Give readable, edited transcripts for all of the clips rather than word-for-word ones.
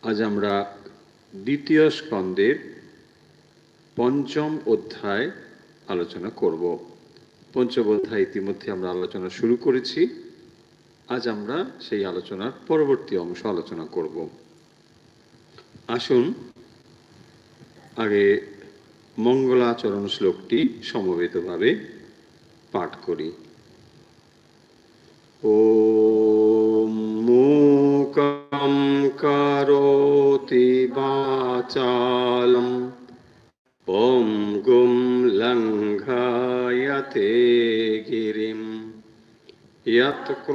আজ আমরা দ্বিতীয় স্কন্ধের পঞ্চম অধ্যায় আলোচনা করব। পঞ্চম অধ্যায় ইতিমধ্যে আমরা আলোচনা শুরু করেছি। আজ আমরা সেই আলোচনার পরবর্তী অংশ আলোচনা করব। আসুন আগে মঙ্গলাচরণ শ্লোকটি সমবেতভাবে পাঠ করি। ওম মূকং করোতি বাচালম পঙ্গুম লঙ্ঘয়তে গিরিম যৎকৃপাতমহং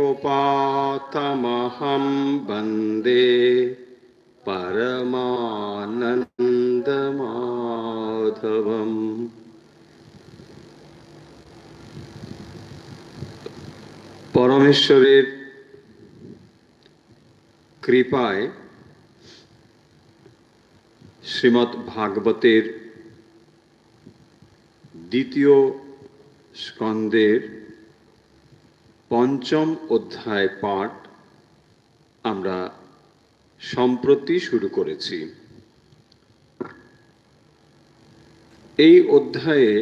বন্দে পরমানন্দমাধবম। পরমেশ্বরের কৃপায় শ্রীমদ্ ভাগবতের দ্বিতীয় স্কন্ধের পঞ্চম অধ্যায় পাঠ আমরা সম্প্রতি শুরু করেছি। এই অধ্যায়ে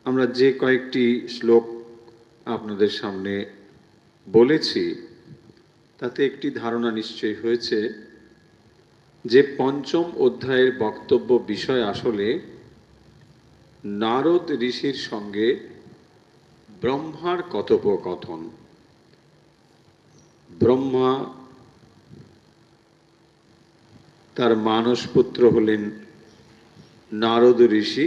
আমরা যে কয়েকটি শ্লোক আপনাদের সামনে বলেছি তাতে একটি ধারণা নিশ্চয়ই হয়েছে যে পঞ্চম অধ্যায়ের বক্তব্য বিষয় আসলে নারদ ঋষির সঙ্গে ব্রহ্মার কথোপকথন। ব্রহ্মা তার মানসপুত্র হলেন নারদ ঋষি,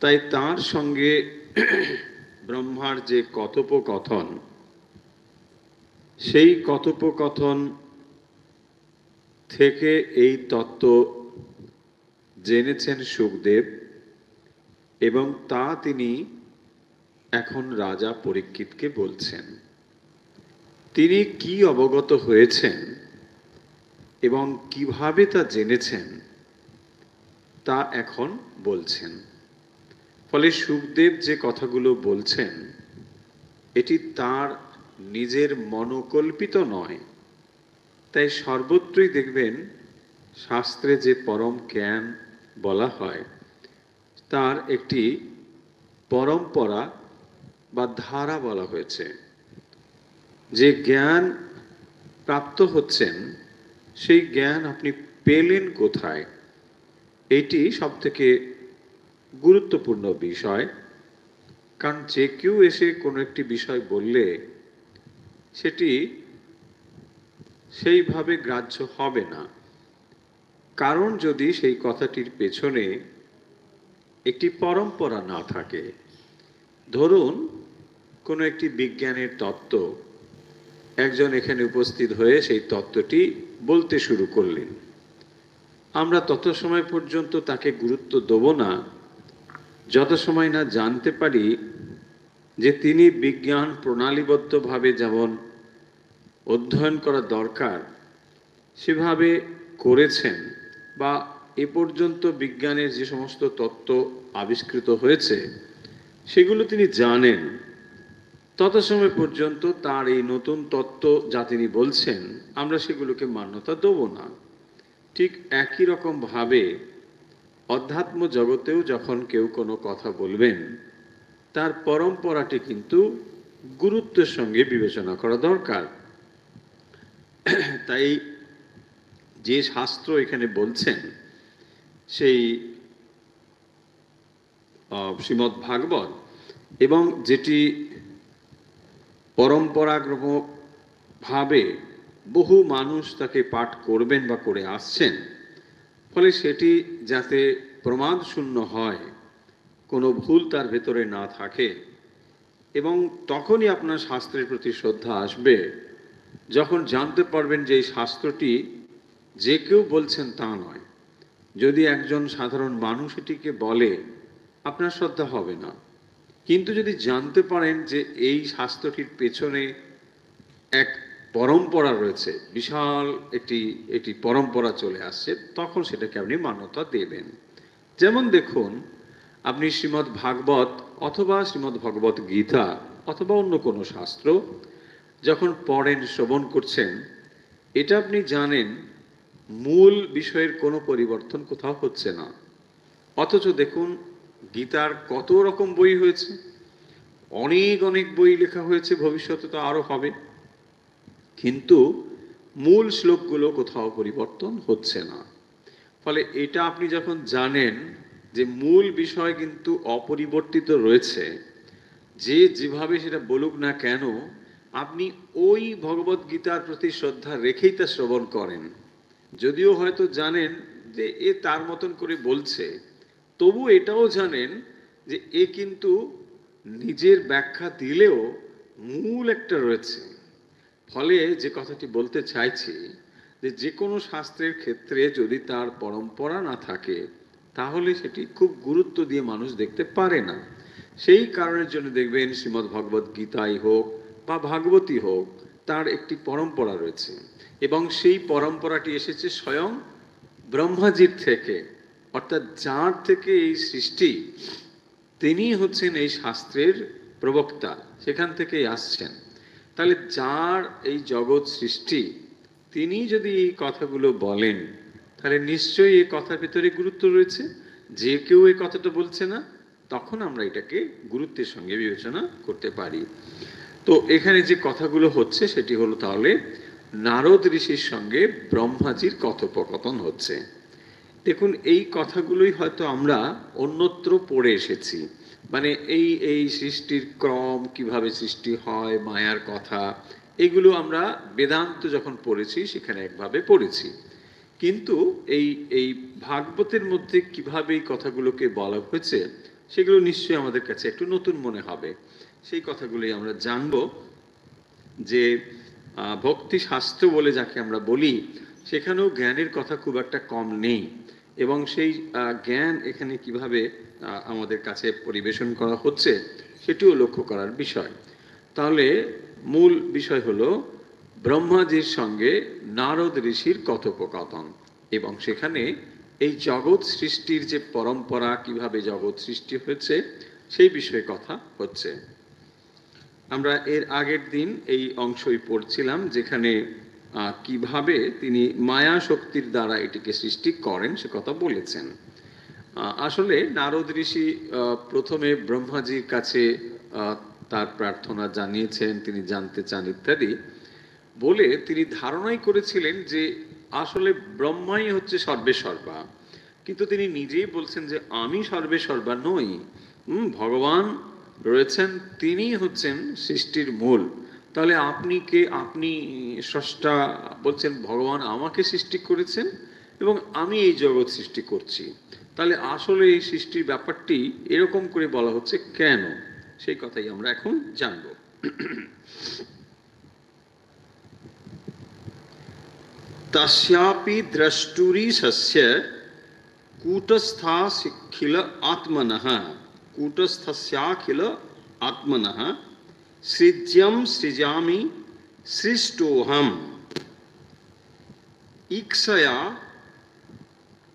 তাই তার সঙ্গে ব্রহ্মার যে কথোপকথন, সেই কথোপকথন থেকে এই তত্ত্ব জেনেছেন শুকদেব এবং তা তিনি এখন রাজা পরীক্ষিতকে বলছেন। তিনি কি অবগত হয়েছেন এবং কিভাবে তা জেনেছেন তা এখন বলছেন। ফলে শুকদেব যে কথাগুলো বলছেন এটি তার নিজের মনোকল্পিত নয়। তাই সর্বত্রই দেখবেন শাস্ত্রে যে পরম জ্ঞান বলা হয় তার একটি পরম্পরা বা ধারা বলা হয়েছে। যে জ্ঞান প্রাপ্ত হচ্ছেন সেই জ্ঞান আপনি পেলেন কোথায়, এটি সবথেকে গুরুত্বপূর্ণ বিষয়। কারণ যে কেউ এসে কোনো একটি বিষয় বললে সেটি সেইভাবে গ্রাহ্য হবে না। কারণ যদি সেই কথাটির পেছনে একটি পরম্পরা না থাকে। ধরুন কোনো একটি বিজ্ঞানের তত্ত্ব, একজন এখানে উপস্থিত হয়ে সেই তত্ত্বটি বলতে শুরু করলেন, আমরা তত সময় পর্যন্ত তাকে গুরুত্ব দেব না যত সময় না জানতে পারি যে তিনি বিজ্ঞান প্রণালীবদ্ধভাবে যেমন অধ্যয়ন করা দরকার সেভাবে করেছেন, বা এ পর্যন্ত বিজ্ঞানের যে সমস্ত তত্ত্ব আবিষ্কৃত হয়েছে সেগুলো তিনি জানেন। তত সময় পর্যন্ত তার এই নতুন তত্ত্ব যা তিনি বলছেন আমরা সেগুলোকে মান্যতা দেব না। ঠিক একই রকমভাবে অধ্যাত্ম জগতেও যখন কেউ কোনো কথা বলবেন তার পরম্পরাটি কিন্তু গুরুত্বের সঙ্গে বিবেচনা করা দরকার। তাই যে শাস্ত্র এখানে বলছেন সেই শ্রীমদ্ ভাগবত, এবং যেটি পরম্পরাগতভাবে বহু মানুষ তাকে পাঠ করবেন বা করে আসছেন, ফলে সেটি যাতে প্রমাদ শূন্য হয়, কোনো ভুল তার ভেতরে না থাকে, এবং তখনই আপনার শাস্ত্রের প্রতি শ্রদ্ধা আসবে যখন জানতে পারবেন যে এই শাস্ত্রটি যে কেউ বলছেন তা নয়। যদি একজন সাধারণ মানুষ এটিকে বলে আপনার শ্রদ্ধা হবে না, কিন্তু যদি জানতে পারেন যে এই শাস্ত্রটির পেছনে এক পরম্পরা রয়েছে, বিশাল একটি পরম্পরা চলে আসছে, তখন সেটাকে আপনি মান্যতা দেবেন। যেমন দেখুন, আপনি শ্রীমদ্ ভাগবত অথবা শ্রীমদ্ ভগবত গীতা অথবা অন্য কোনো শাস্ত্র যখন পড়েন, শ্রবণ করছেন, এটা আপনি জানেন মূল বিষয়ের কোনো পরিবর্তন কোথাও হচ্ছে না। অথচ দেখুন গীতার কত রকম বই হয়েছে, অনেক অনেক বই লেখা হয়েছে, ভবিষ্যতে তো আরো হবে, কিন্তু মূল শ্লোকগুলো কোথাও পরিবর্তন হচ্ছে না। ফলে এটা আপনি যখন জানেন যে মূল বিষয় কিন্তু অপরিবর্তিত রয়েছে, যে যেভাবে সেটা বলুক না কেন, আপনি ওই ভগবত গীতার প্রতি শ্রদ্ধা রেখেই তা শ্রবণ করেন। যদিও হয়তো জানেন যে এ তার মতন করে বলছে, তবু এটাও জানেন যে এ কিন্তু নিজের ব্যাখ্যা দিলেও মূল একটা রয়েছে। ফলে যে কথাটি বলতে চাইছি, যে যে কোনো শাস্ত্রের ক্ষেত্রে যদি তার পরম্পরা না থাকে, তাহলে সেটি খুব গুরুত্ব দিয়ে মানুষ দেখতে পারে না। সেই কারণের জন্য দেখবেন শ্রীমদ্ ভগবত গীতাই হোক বা ভাগবতী হোক, তার একটি পরম্পরা রয়েছে, এবং সেই পরম্পরাটি এসেছে স্বয়ং ব্রহ্মাজির থেকে, অর্থাৎ যার থেকে এই সৃষ্টি, তিনি হচ্ছেন এই শাস্ত্রের প্রবক্তা, সেখান থেকেই আসছেন। তাহলে যার এই জগৎ সৃষ্টি, তিনি যদি এই কথাগুলো বলেন, তাহলে নিশ্চয়ই এই কথার ভিতরে গুরুত্ব রয়েছে। যে কেউ এই কথাটা বলছে না, তখন আমরা এটাকে গুরুত্বের সঙ্গে বিবেচনা করতে পারি। তো এখানে যে কথাগুলো হচ্ছে সেটি হলো তাহলে নারদ ঋষির সঙ্গে ব্রহ্মাজির কথোপকথন হচ্ছে। দেখুন এই কথাগুলোই হয়তো আমরা অন্যত্র পড়ে এসেছি, মানে এই এই সৃষ্টির ক্রম, কিভাবে সৃষ্টি হয়, মায়ার কথা, এগুলো আমরা বেদান্ত যখন পড়েছি সেখানে একভাবে পড়েছি। কিন্তু এই এই ভাগবতের মধ্যে কিভাবে এই কথাগুলোকে বলা হয়েছে, সেগুলো নিশ্চয়ই আমাদের কাছে একটু নতুন মনে হবে। সেই কথাগুলোই আমরা জানব। যে ভক্তি শাস্ত্র বলে যাকে আমরা বলি, সেখানেও জ্ঞানের কথা খুব একটা কম নেই, এবং সেই জ্ঞান এখানে কিভাবে আমাদের কাছে পরিবেশন করা হচ্ছে সেটিও লক্ষ্য করার বিষয়। তাহলে মূল বিষয় হলো ব্রহ্মাজির সঙ্গে নারদ ঋষির কথোপকথন, এবং সেখানে এই জগৎ সৃষ্টির যে পরম্পরা, কিভাবে জগৎ সৃষ্টি হয়েছে সেই বিষয়ে কথা হচ্ছে। আমরা এর আগের দিন এই অংশই পড়ছিলাম, যেখানে কিভাবে তিনি মায়া শক্তির দ্বারা এটিকে সৃষ্টি করেন সে কথা বলেছেন। আসলে নারদ ঋষি প্রথমে ব্রহ্মাজির কাছে তার প্রার্থনা জানিয়েছেন, তিনি জানতে চান ইত্যাদি বলে তিনি ধারণাই করেছিলেন যে আসলে ব্রহ্মাই হচ্ছে সর্বে সর্বা, কিন্তু তিনি নিজেই বলছেন যে আমি সর্বে সর্বা নই, ভগবান রয়েছেন, তিনি হচ্ছেন সৃষ্টির মূল। তাহলে আপনি কে? আপনি স্রষ্টা বলছেন, ভগবান আমাকে সৃষ্টি করেছেন এবং আমি এই জগৎ সৃষ্টি করছি। তাহলে আসলে এই সৃষ্টির ব্যাপারটি এরকম করে বলা হচ্ছে কেন, সেই কথাই আমরা এখন জানব। तस्यापि द्रष्टुरी सस्य कूटस्थाखिल आत्मनः कूटस्थस्याखिल आत्मनः सृज्यं सृजामि सृष्टोहम इक्षया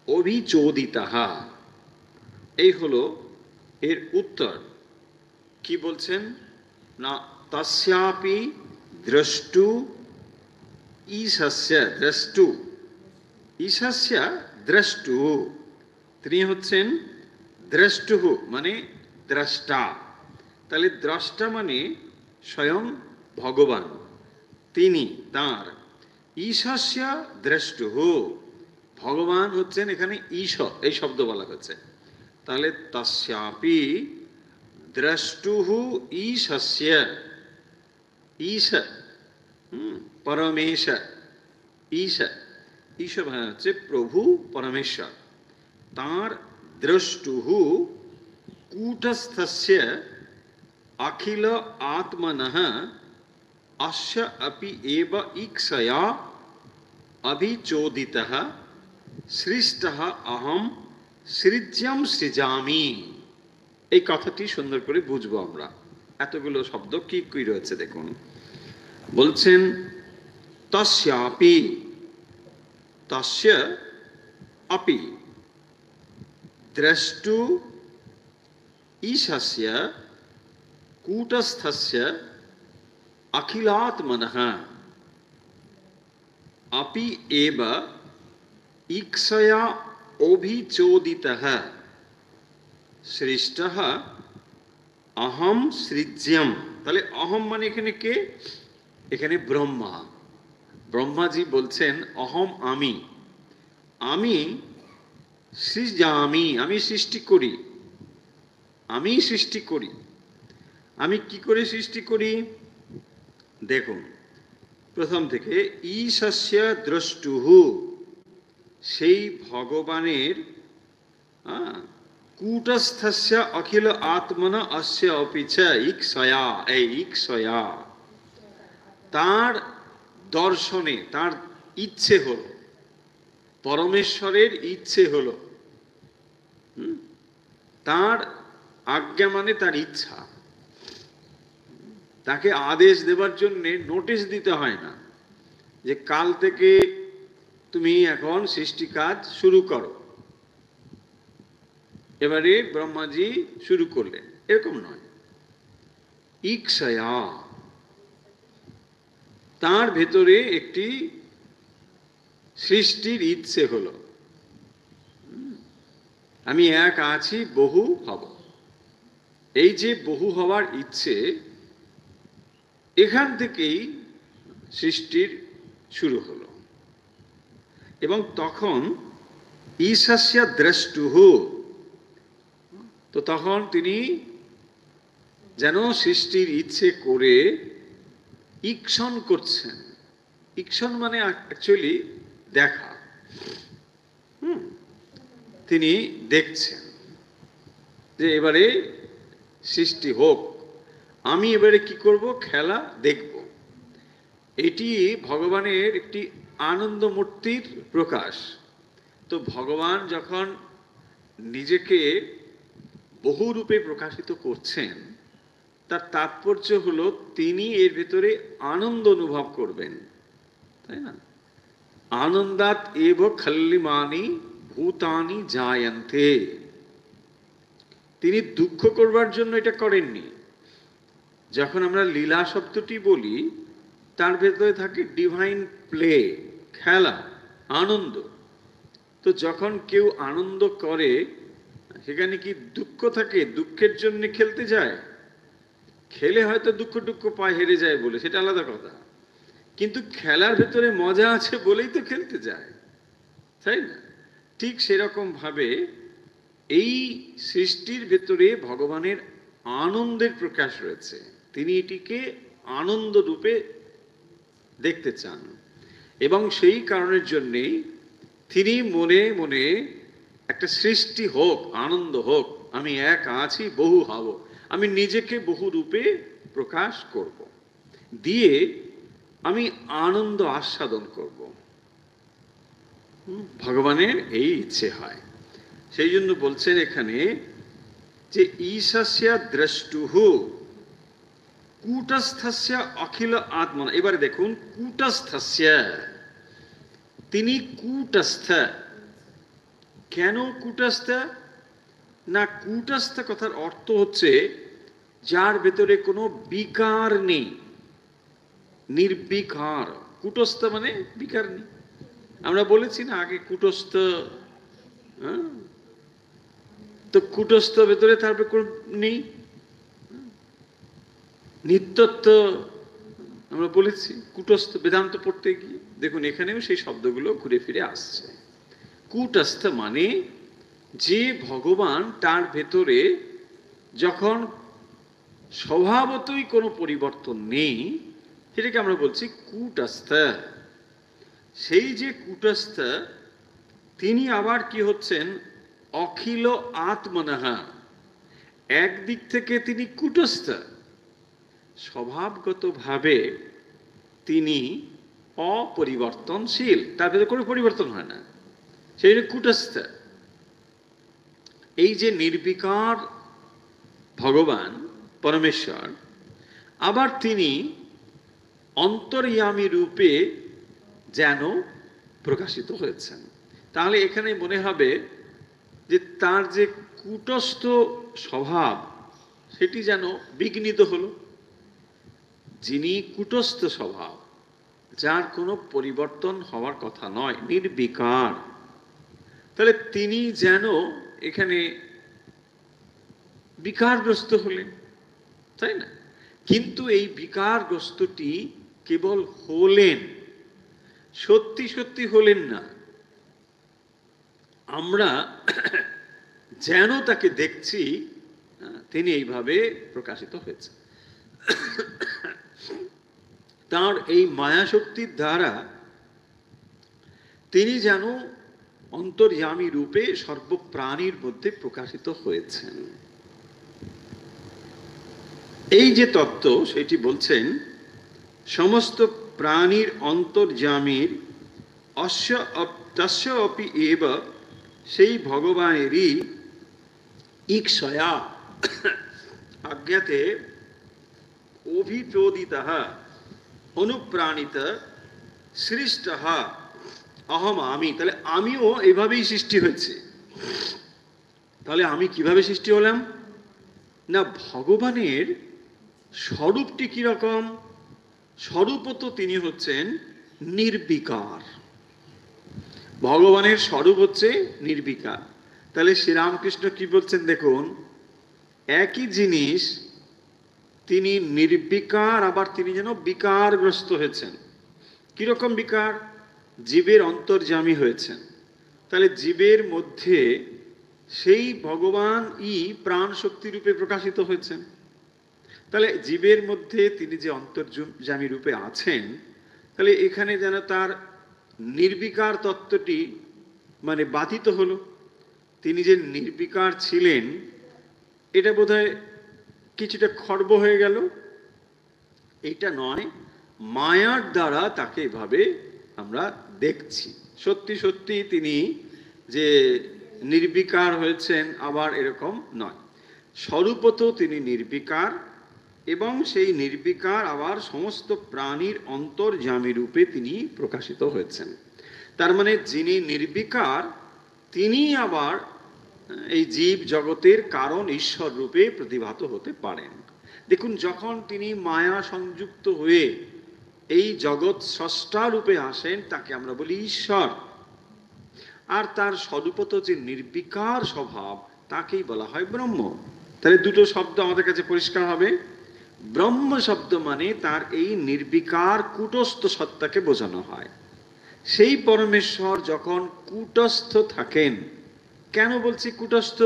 অভিচোদিতः। এই হলো এর উত্তর। কি বলছেন না, তস্যাপি দ্রষ্টু ঈশস্য, দ্রষ্টু ঈশস্য দ্রষ্টু, তিনি হচ্ছেন দ্রষ্টু মানে দ্রষ্টা। তাহলে দ্রষ্টা মানে স্বয়ং ভগবান, তিনি, তার। ঈশস্য দ্রষ্টু, ভগবান হচ্ছেন এখানে ঈশ, এই শব্দ বলা হচ্ছে। তাহলে তস্যাপি দ্রষ্টু ঈশস্য, ঈশ পরমেশ, ঈশ, ঈশ মানে হচ্ছে প্রভু পরমেশ্বর, তাঁর দ্রষ্টু কূটস্থস্য অখিল আত্মনঃ অস্য अपि एव इक्षया अभिचोदितः সৃষ্টः अहम সৃজ্যম সৃজামি। এই কথাটি সুন্দর করে বুঝবো আমরা। এতগুলো শব্দ কি কি রয়েছে দেখুন। বলছেন তস্যাপি, তস্য আপি দ্রষ্টু ঈশস্য কূটস্থস্য অখিলাত্মনঃ। अपि एव इक्षया अभिचोदितः सृष्टः अहम सृज्यम। তাহলে অহম মানে এখানে কে? এখানে ব্রহ্মা। ব্রহ্মাজি বলছেন অহম আমি, আমি সৃজামি, আমি সৃষ্টি করি, আমি সৃষ্টি করি। আমি কি করে সৃষ্টি করি? দেখুন প্রথম থেকে, ঈশস্য দ্রষ্টুহু, সেই ভগবানের কূটস্থস্য অখিল আত্মনা অস্য অপিচ ইক্ষয়া, এই ইক্ষয়া, তার দর্শনে, তার ইচ্ছে হলো, পরমেশ্বরের ইচ্ছে হলো, তার আজ্ঞা মানে তার ইচ্ছা। তাকে আদেশ দেবার জন্য নোটিশ দিতে হয় না যে কাল থেকে তুমি এখন সৃষ্টি কাজ শুরু করো, এবারে ব্রহ্মাজি শুরু করলেন, এরকম নয়। ইক্ষয়া, তার ভেতরে একটি সৃষ্টির ইচ্ছে হলো, আমি এক আছি, বহু হব। এই যে বহু হওয়ার ইচ্ছে, এখান থেকেই সৃষ্টির শুরু হলো। এবং তখন ঈশস্য দ্রষ্টুহু, তো তখন তিনি যেন সৃষ্টির ইচ্ছে করে ঈক্ষণ করছেন। ঈক্ষণ মানে অ্যাকচুয়ালি দেখা, তিনি দেখছেন যে এবারে সৃষ্টি হোক, আমি এবারে কি করব? খেলা দেখব। এটি ভগবানের একটি আনন্দ মূর্তির প্রকাশ। তো ভগবান যখন নিজেকে বহু রূপে প্রকাশিত করছেন, তার তাৎপর্য হলো তিনি এর ভেতরে আনন্দ অনুভব করবেন, তাই না? আনন্দাত এব খল্লিমানি ভূতানি জায়ন্তে। তিনি দুঃখ করবার জন্য এটা করেননি। যখন আমরা লীলা শব্দটি বলি, তার ভেতরে থাকে ডিভাইন প্লে, খেলা, আনন্দ। তো যখন কেউ আনন্দ করে, সেখানে কি দুঃখ থাকে? দুঃখের জন্য খেলতে যায়? খেলে হয়তো দুঃখ টুক্ষ পায়, হেরে যায় বলে, সেটা আলাদা কথা। কিন্তু খেলার ভেতরে মজা আছে বলেই তো খেলতে যায়, তাই না? ঠিক সেরকম ভাবে এই সৃষ্টির ভেতরে ভগবানের আনন্দের প্রকাশ রয়েছে। তিনি এটিকে আনন্দ রূপে দেখতে চান, এবং সেই কারণের জন্যেই তিনি মনে মনে একটা সৃষ্টি হোক, আনন্দ হোক, আমি এক আছি, বহু হব, আমি নিজেকে বহু রূপে প্রকাশ করব, দিয়ে আমি আনন্দ আস্বাদন করব। ভগবানের এই ইচ্ছে হয়। সেই জন্য বলছেন এখানে যে ঈশস্য দ্রষ্টুহু কূটস্থস্য অখিল আত্মনা। এবারে দেখুন, কূটস্থস্য, তিনি কূটস্থ। কেন কূটস্থ? না, কূটস্থ কথার অর্থ হচ্ছে যার ভেতরে কোনো বিকার নেই, নির্বিকার। কূটস্থ মানে বিকার নেই। আমরা বলেছি না আগে কূটস্থ, তো কূটস্থ ভেতরে তার কোনো নেই, নিত্যত্ব আমরা বলেছি। কূটস্থ বেদান্ত পড়তে গিয়ে দেখুন এখানেও সেই শব্দগুলো ঘুরে ফিরে আসছে। কূটস্থ মানে যে ভগবান, তার ভেতরে যখন স্বভাবতই কোনো পরিবর্তন নেই, সেটাকে আমরা বলছি কূটস্থ। সেই যে কূটস্থ, তিনি আবার কি হচ্ছেন? অখিল আত্মনহা। একদিক থেকে তিনি কূটস্থ, স্বভাবগতভাবে তিনি অপরিবর্তনশীল, তার ভেতরে কোনো পরিবর্তন হয় না, সেই জন্য কূটস্থ। এই যে নির্বিকার ভগবান পরমেশ্বর, আবার তিনি অন্তর্যামী রূপে যেন প্রকাশিত হয়েছেন। তাহলে এখানে মনে হবে যে তার যে কূটস্থ স্বভাব, সেটি যেন বিঘ্নিত হলো। যিনি কূটস্থ স্বভাব, যার কোনো পরিবর্তন হওয়ার কথা নয়, নির্বিকার। তাহলে তিনি যেন এখানে বিকারগ্রস্ত হলেন, তাই না? কিন্তু এই বিকারগ্রস্তটি কেবল হলেন, সত্যি সত্যি হলেন না। আমরা যেন তাকে দেখছি, তিনি এইভাবে প্রকাশিত হয়েছে। তার এই মায়া শক্তির দ্বারা তিনি যেন অন্তর্যামী রূপে সর্বপ্রাণীর মধ্যে প্রকাশিত হয়েছেন। এই যে তত্ত্ব সেটি বলছেন, সমস্ত প্রাণীর অন্তর্যামীর তস্য অপি এব, সেই ভগবানেরই ঈক্ষয়া আজ্ঞাতে অভিপ্রোদিতঃ অনুপ্রাণিত সৃষ্টঃ অহম আমি। তাহলে আমিও এভাবেই সৃষ্টি হয়েছে। তাহলে আমি কিভাবে সৃষ্টি হলাম না, ভগবানের স্বরূপটি কিরকম? স্বরূপত তিনি হচ্ছেন নির্বিকার। ভগবানের স্বরূপ হচ্ছে নির্বিকার। তাহলে শ্রীরামকৃষ্ণ কি বলছেন দেখুন, একই জিনিস তিনি নির্বিকার, আবার তিনি যেন বিকারগ্রস্ত হয়েছেন। কিরকম বিকার? জীবের অন্তর্যামী হয়েছেন। তাহলে জীবের মধ্যে সেই ভগবান প্রাণ শক্তি রূপে প্রকাশিত হয়েছেন। তাহলে জীবের মধ্যে তিনি যে অন্তর্যামী রূপে আছেন, তাহলে এখানে যেন তার নির্বিকার তত্ত্বটি মানে বাধিত হলো। তিনি যে নির্বিকার ছিলেন এটা বোধহয় কিছুটা খর্ব হয়ে গেল। এটা নয়, মায়ার দ্বারা তাকে এভাবে আমরা দেখছি। সত্যি সত্যি তিনি যে নির্বিকার হয়েছেন আবার এরকম নয়। স্বরূপত তিনি নির্বিকার, এবং সেই নির্বিকার আবার সমস্ত প্রাণীর অন্তর্যামী রূপে তিনি প্রকাশিত হয়েছেন। তার মানে যিনি নির্বিকার তিনি আবার এই জীব জগতের কারণ ঈশ্বর রূপে প্রতিভাত হতে পারেন। দেখুন, যখন তিনি মায়া সংযুক্ত হয়ে এই জগৎ স্রষ্টা রূপে আসেন তাকে আমরা বলি ঈশ্বর। আর তার স্বরূপত যে নির্বিকার স্বভাব তাকেই বলা হয় ব্রহ্ম। তাহলে দুটো শব্দ আমাদের কাছে পরিষ্কার হবে। ব্রহ্ম শব্দ মানে তার এই নির্বিকার কূটস্থ সত্তাকে বোঝানো হয়। সেই পরমেশ্বর যখন কূটস্থ থাকেন, কেন বলছি কূটস্থ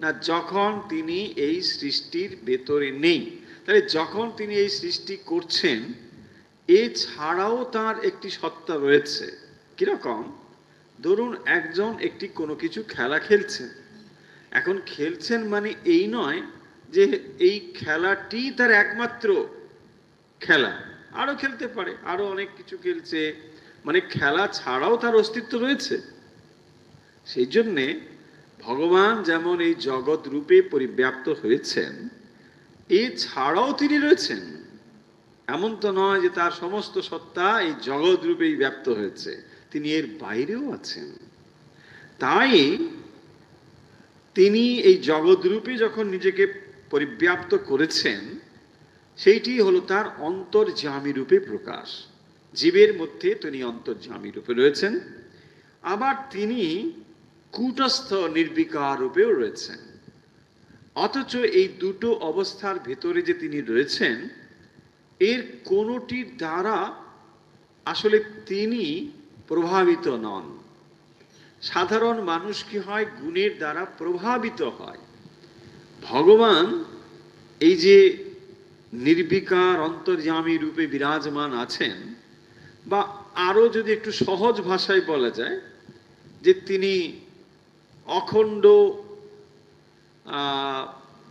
না, যখন তিনি এই সৃষ্টির ভেতরে নেই। তাহলে যখন তিনি এই সৃষ্টি করছেন এছাড়াও তার একটি সত্তা রয়েছে। কিরকম? ধরুন একজন একটি কোনো কিছু খেলা খেলছেন। এখন খেলছেন মানে এই নয় যে এই খেলাটি তার একমাত্র খেলা, আরো খেলতে পারে, আরো অনেক কিছু খেলছে, মানে খেলা ছাড়াও তার অস্তিত্ব রয়েছে। সেই জন্যে ভগবান যেমন এই জগৎ রূপে পরিব্যাপ্ত হয়েছেন, এছাড়াও তিনি রয়েছেন। এমন তো নয় যে তার সমস্ত সত্তা এই জগৎ রূপেই ব্যাপ্ত হয়েছে, তিনি এর বাইরেও আছেন। তাই তিনি এই জগৎ রূপে যখন নিজেকে পরিব্যাপ্ত করেছেন, সেইটি হলো তার অন্তর্যামী রূপে প্রকাশ। জীবের মধ্যে তিনি অন্তর্যামী রূপে রয়েছেন, আবার তিনি কূটস্থ নির্বিকার রূপেও রয়েছেন। অথচ এই দুটো অবস্থার ভেতরে যে তিনি রয়েছেন, এর কোনোটির দ্বারা আসলে তিনি প্রভাবিত নন। সাধারণ মানুষ কি হয়? গুণের দ্বারা প্রভাবিত হয়। ভগবান এই যে নির্বিকার অন্তর্যামী রূপে বিরাজমান আছেন, বা আরো যদি একটু সহজ ভাষায় বলা যায় যে তিনি অখণ্ড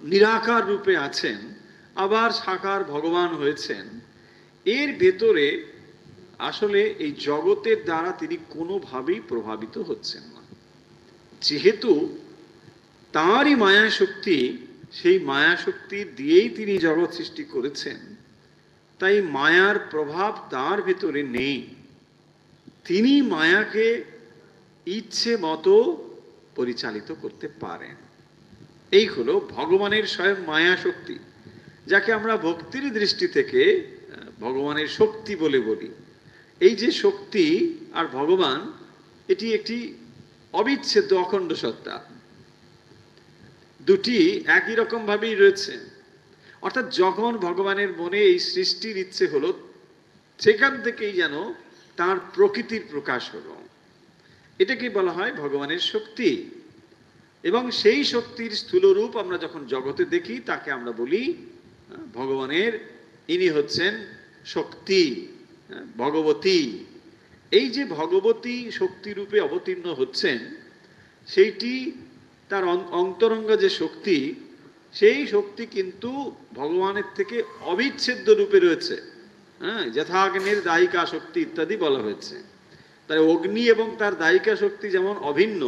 নিরাকার রূপে আছেন, আবার সাকার ভগবান হয়েছেন। এর ভেতরে আসলে এই জগতের দ্বারা তিনি কোনোভাবেই প্রভাবিত হচ্ছেন না। যেহেতু তাঁরই মায়া শক্তি, সেই মায়া শক্তি দিয়েই তিনি জগৎ সৃষ্টি করেছেন, তাই মায়ার প্রভাব তার ভেতরে নেই। তিনি মায়াকে ইচ্ছে মতো পরিচালিত করতে পারেন। এই হলো ভগবানের স্বয়ং মায়া শক্তি, যাকে আমরা ভক্তির দৃষ্টি থেকে ভগবানের শক্তি বলে বলি। এই যে শক্তি আর ভগবান, এটি একটি অবিচ্ছেদ্য অখণ্ড সত্তা, দুটি একই রকম ভাবেই রয়েছে। অর্থাৎ যখন ভগবানের মনে এই সৃষ্টির ইচ্ছে হলো, সেখান থেকেই যেন তার প্রকৃতির প্রকাশ হলো। এটাকে বলা হয় ভগবানের শক্তি। এবং সেই শক্তির স্থূলরূপ আমরা যখন জগতে দেখি, তাকে আমরা বলি ভগবানের, ইনি হচ্ছেন শক্তি, ভগবতী। এই যে ভগবতী শক্তিরূপে অবতীর্ণ হচ্ছেন, সেইটি তার অন্তরঙ্গ যে শক্তি, সেই শক্তি কিন্তু ভগবানের থেকে অবিচ্ছেদ্য রূপে রয়েছে। যথাগ্নির দায়িকা শক্তি ইত্যাদি বলা হয়েছে। তাই অগ্নি এবং তার দায়িকা শক্তি যেমন অভিন্ন,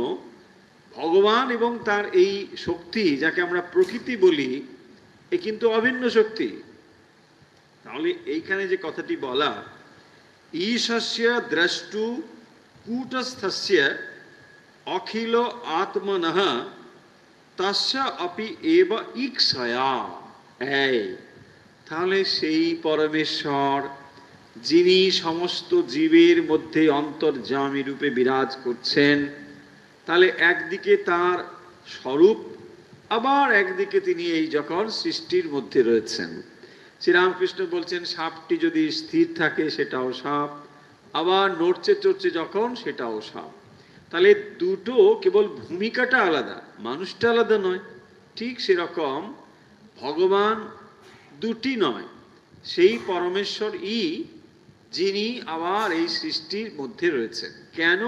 ভগবান এবং তার এই শক্তি, যাকে আমরা প্রকৃতি বলি, এ কিন্তু অভিন্ন শক্তি। তাহলে এইখানে যে কথাটি বলা, ঈশস্য দ্রষ্টু কূটস্থস্য অখিল আত্মনঃ তস্য অপি এব ঈক্ষয়া, এই তাহলে সেই পরমেশ্বর, যিনি সমস্ত জীবের মধ্যে অন্তর্যামী রূপে বিরাজ করছেন, তাহলে একদিকে তার স্বরূপ, আবার একদিকে তিনি এই যখন সৃষ্টির মধ্যে রয়েছেন। শ্রীরামকৃষ্ণ বলছেন, সাপটি যদি স্থির থাকে সেটাও সাপ, আবার নড়ছে চড়ছে যখন সেটাও সাপ। তাহলে দুটো কেবল ভূমিকাটা আলাদা, মানুষটা আলাদা নয়। ঠিক সেরকম ভগবান দুটি নয়, সেই পরমেশ্বরই যিনি আবার এই সৃষ্টির মধ্যে রয়েছেন। কেন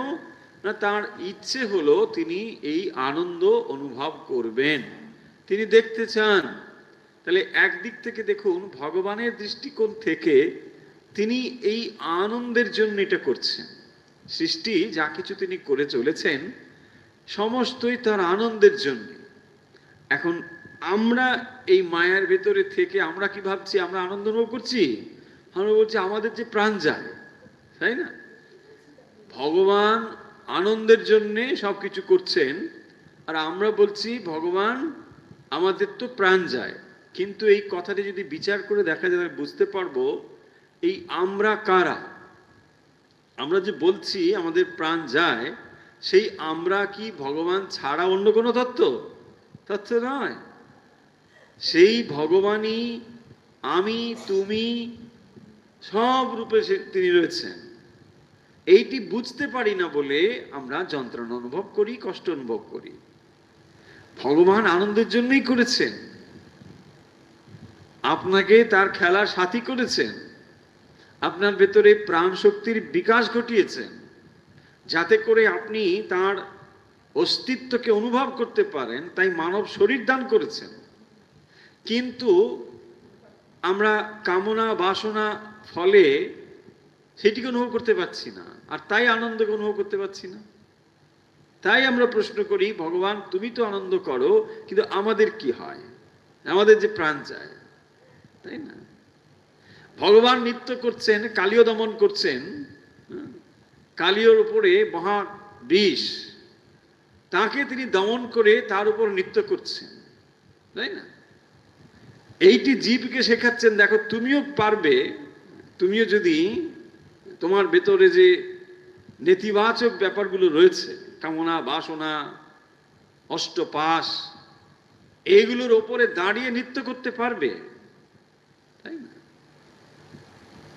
না, তার ইচ্ছে হলো তিনি এই আনন্দ অনুভব করবেন, তিনি দেখতে চান। তাহলে একদিক থেকে দেখুন, ভগবানের দৃষ্টিকোণ থেকে তিনি এই আনন্দের জন্য এটা করছেন। সৃষ্টি যা কিছু তিনি করে চলেছেন, সমস্তই তার আনন্দের জন্য। এখন আমরা এই মায়ার ভেতরে থেকে আমরা কি ভাবছি, আমরা আনন্দ অনুভব করছি? আমরা বলছি আমাদের যে প্রাণ যায়, তাই না? ভগবান আনন্দের জন্যে সবকিছু করছেন, আর আমরা বলছি ভগবান আমাদের তো প্রাণ যায়। কিন্তু এই কথাটি যদি বিচার করে দেখা যায়, বুঝতে পারবো এই আমরা কারা। আমরা যে বলছি আমাদের প্রাণ যায়, সেই আমরা কি ভগবান ছাড়া অন্য কোনো তত্ত্ব? তত্ত্ব নয়। সেই ভগবানই আমি, তুমি, সব রূপে তিনি রয়েছেন। এইটি বুঝতে পারি না বলে আমরা যন্ত্রণা অনুভব করি, কষ্ট অনুভব করি। ভগবান আনন্দের জন্যই করেছেন, আপনাকে তার খেলার সাথী করেছেন, আপনার ভেতরে প্রাণ শক্তির বিকাশ ঘটিয়েছেন, যাতে করে আপনি তার অস্তিত্বকে অনুভব করতে পারেন। তাই মানব শরীর দান করেছেন। কিন্তু আমরা কামনা বাসনা ফলে সেটিকে অনুভব করতে পারছি না, আর তাই আনন্দকে অনুভব করতে পারছি না। তাই আমরা প্রশ্ন করি, ভগবান তুমি তো আনন্দ করো, কিন্তু আমাদের কি হয়? আমাদের যে প্রাণ চায়, তাই না? ভগবান নৃত্য করছেন, কালীয় দমন করছেন, কালীয়র উপরে মহা বিষ, তাকে তিনি দমন করে তার উপর নৃত্য করছেন, তাই না? এইটি জীবকে শেখাচ্ছেন, দেখো তুমিও পারবে, তুমিও যদি তোমার ভেতরে যে নেতিবাচক ব্যাপারগুলো রয়েছে, কামনা বাসনা অষ্টপাশ, এইগুলোর ওপরে দাঁড়িয়ে নৃত্য করতে পারবে, তাই না?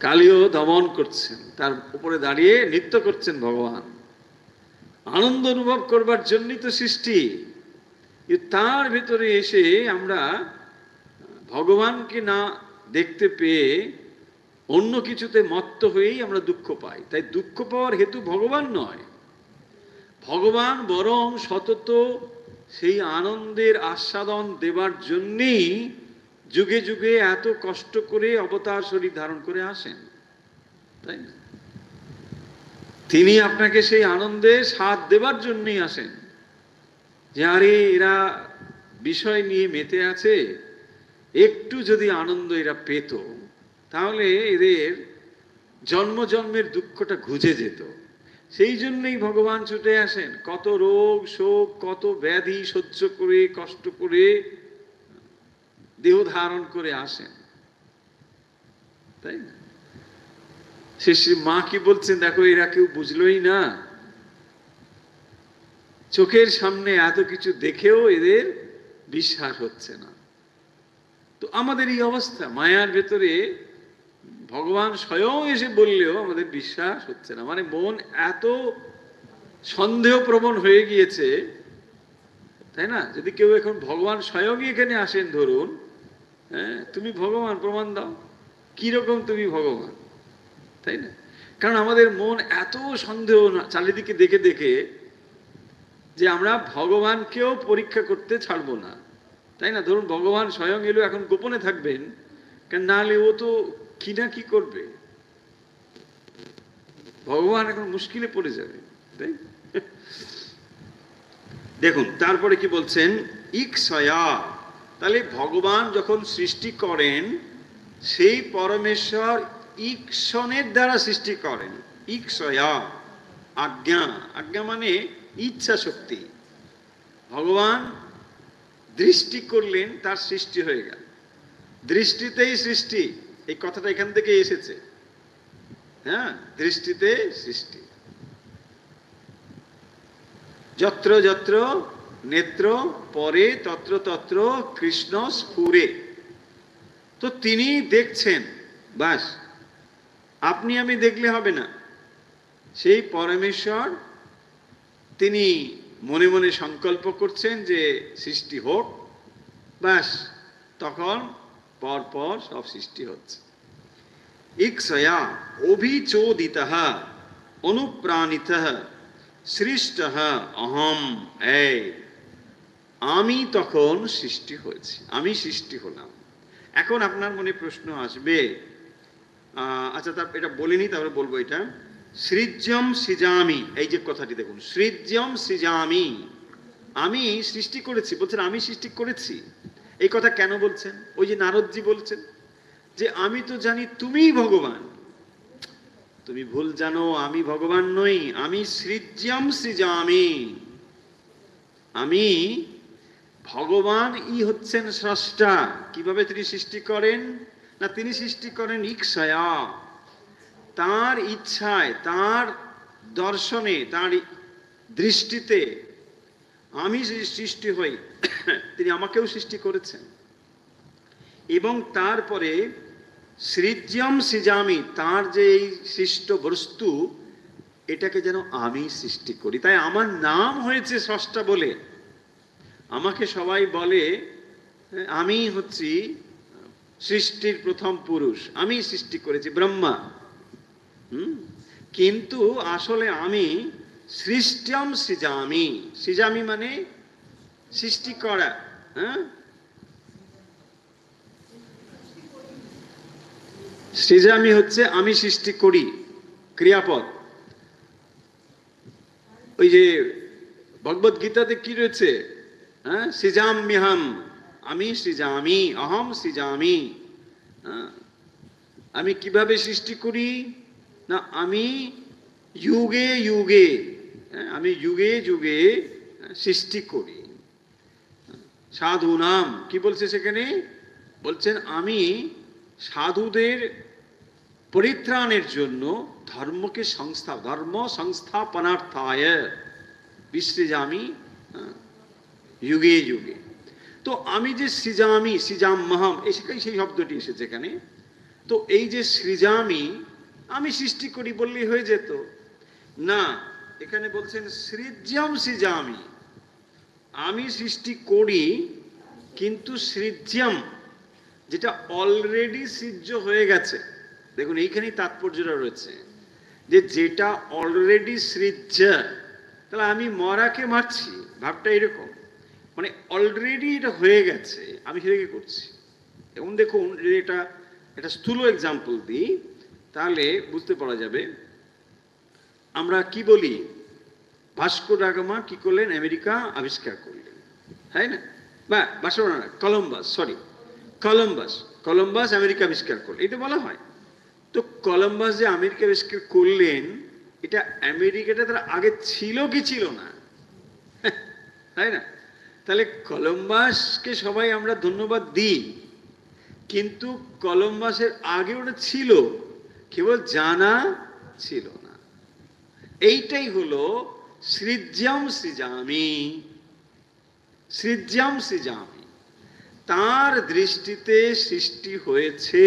কালীও দমন করছেন, তার উপরে দাঁড়িয়ে নৃত্য করছেন ভগবান। আনন্দ অনুভব করবার জন্যই তো সৃষ্টি। তার ভেতরে এসে আমরা ভগবানকে না দেখতে পেয়ে অন্য কিছুতে মত্ত হয়েই আমরা দুঃখ পাই। তাই দুঃখ পাওয়ার হেতু ভগবান নয়, ভগবান বরং সতত সেই আনন্দের আস্বাদন দেবার জন্যেই যুগে যুগে এত কষ্ট করে অবতার শরীর ধারণ করে আসেন, তাই না? তিনি আপনাকে সেই আনন্দের স্বাদ দেবার জন্যই আসেন, যে আরে এরা বিষয় নিয়ে মেতে আছে, একটু যদি আনন্দ এরা পেত, তাহলে এদের জন্ম জন্মের দুঃখটা ঘুচে যেত। সেই জন্যই ভগবান ছুটে আসেন, কত রোগ শোক, কত ব্যাধি সহ্য করে, কষ্ট করে দেহ ধারণ করে আসেন, তাই না? শেষে মা কি বলছেন দেখো, এরা কেউ বুঝলোই না, চোখের সামনে এত কিছু দেখেও এদের বিশ্বাস হচ্ছে না। তো আমাদের এই অবস্থা, মায়ার ভেতরে ভগবান স্বয়ং এসে বললেও আমাদের বিশ্বাস হচ্ছে না। মানে মন এত সন্দেহপ্রবণ হয়ে গিয়েছে, তাই না? যদি কেউ এখন ভগবান স্বয়ংই এখানে আসেন ধরুন, হ্যাঁ, তুমি ভগবান প্রমাণ দাও, কিরকম তুমি ভগবান, তাই না? কারণ আমাদের মন এত সন্দেহ চারিদিকে দেখে দেখে যে আমরা ভগবানকেও পরীক্ষা করতে ছাড়বো না, তাই না? ধরুন ভগবান স্বয়ং এলো, এখন গোপনে থাকবেন, কারণ নাহলে ও তো কি না কি করবে, ভগবান এখন মুশকিলে পড়ে যাবে, তাই? দেখুন তারপরে কি বলছেন, ইকসয়া। তাহলে ভগবান যখন সৃষ্টি করেন, সেই পরমেশ্বর ইকশনের দ্বারা সৃষ্টি করেন। ইকসয়া, আজ্ঞা, আজ্ঞা মানে ইচ্ছা শক্তি। ভগবান দৃষ্টি করলেন, তার সৃষ্টি হয়ে গেল। দৃষ্টিতেই সৃষ্টি, এই কথাটা এখান থেকে এসেছে। হ্যাঁ, দৃষ্টিতে সৃষ্টি। যত্র যত্র নেত্র পরে তত্র তত্র কৃষ্ণ স্ফুরে। তো তিনি দেখছেন, বাস, আপনি আমি দেখলে হবে না। সেই পরমেশ্বর তিনি মনে মনে সংকল্প করছেন যে সৃষ্টি হোক, বাস, তখন পর পর সব সৃষ্টি হচ্ছে। ইকসয়া অভিচোদিতঃ অনুপ্রাণিতঃ সৃষ্টঃ অহম। এই আমি তখন সৃষ্টি হয়েছি, আমি সৃষ্টি হলাম। এখন আপনার মনে প্রশ্ন আসবে, আচ্ছা তা এটা বলিনি, তারপরে বলবো এটা। সৃজ্যম সৃজামি, এই যে কথাটি দেখুন, সৃজ্যম সৃজামি, আমি সৃষ্টি করেছি, বলছেন আমি সৃষ্টি করেছি। এই কথা কেন বলছেন? ওই যে নারদজি বলছেন যে আমি তো জানি তুমিই ভগবান। তুমি ভুল জানো, আমি ভগবান নই, আমি সৃজ্যম সৃজামি, আমি ভগবান ই হচ্ছেন স্রষ্টা। কিভাবে তিনি সৃষ্টি করেন? না, তিনি সৃষ্টি করেন ইকসয়া, তার ইচ্ছায়, তার দর্শনে, তার দৃষ্টিতে আমি সৃষ্টি হই, তিনি আমাকেও সৃষ্টি করেছেন। এবং তারপরে সৃজ্যম সৃজামি, তার যে এই সৃষ্ট বস্তু, এটাকে যেন আমি সৃষ্টি করি। তাই আমার নাম হয়েছে স্রষ্টা বলে। আমাকে সবাই বলে আমি হচ্ছি সৃষ্টির প্রথম পুরুষ, আমি সৃষ্টি করেছি, ব্রহ্মা। কিন্তু আসলে আমি সৃষ্টম সৃজামি। সৃজামি মানে সৃষ্টি করা। হ্যাঁ, সৃজামি হচ্ছে আমি সৃষ্টি করি, ক্রিয়াপদ। ওই যে ভগবদ গীতাতে কি রয়েছে, হ্যাঁ, সৃজাম্যহম, আমি সৃজামি, অহম সৃজামি। আমি কিভাবে সৃষ্টি করি? না, আমি যুগে যুগে, আমি যুগে যুগে সৃষ্টি করি। সাধু নাম কি বলছে সেখানে? বলছেন আমি সাধুদের পরিত্রাণের জন্য ধর্মকে ধর্ম সংস্থাপনার্থায় বিসৃজামি যুগে যুগে। তো আমি যে সৃজামি, সৃজাম্যহম, সেই শব্দটি এসেছে এখানে। তো এই যে সৃজামি, আমি সৃষ্টি করি বললেই হয়ে যেত না, এখানে বলছেন সৃজ্যম সৃজামি, আমি সৃষ্টি করি, কিন্তু সৃজ্যম, যেটা অলরেডি সৃজ্য হয়ে গেছে। দেখুন এইখানেই তাৎপর্যটা রয়েছে, যে যেটা অলরেডি সৃজ্য, তাহলে আমি মরাকে মারছি, ভাবটা এরকম। মানে অলরেডি এটা হয়ে গেছে, আমি সেটাকে করছি। এবং দেখুন, যদি এটা স্থূল এক্সাম্পল দিই, তাহলে বুঝতে পারা যাবে। আমরা কি বলি, ভাস্কো ডা গামা কি করলেন? আমেরিকা আবিষ্কার করলেন, তাই না? বা কলম্বাস আমেরিকা আবিষ্কার করলেন, এটা বলা হয়। তো কলম্বাস যে আমেরিকা আবিষ্কার করলেন, এটা আমেরিকাটা তার আগে ছিল কি ছিল না? তাই না? তাহলে কলম্বাসকে সবাই আমরা ধন্যবাদ দিই, কিন্তু কলম্বাসের আগে ওটা ছিল, কেবল জানা ছিল না। এইটাই হলো সৃজ্যম সৃজামি, সৃজ্যম সৃজামি। তার দৃষ্টিতে সৃষ্টি হয়েছে,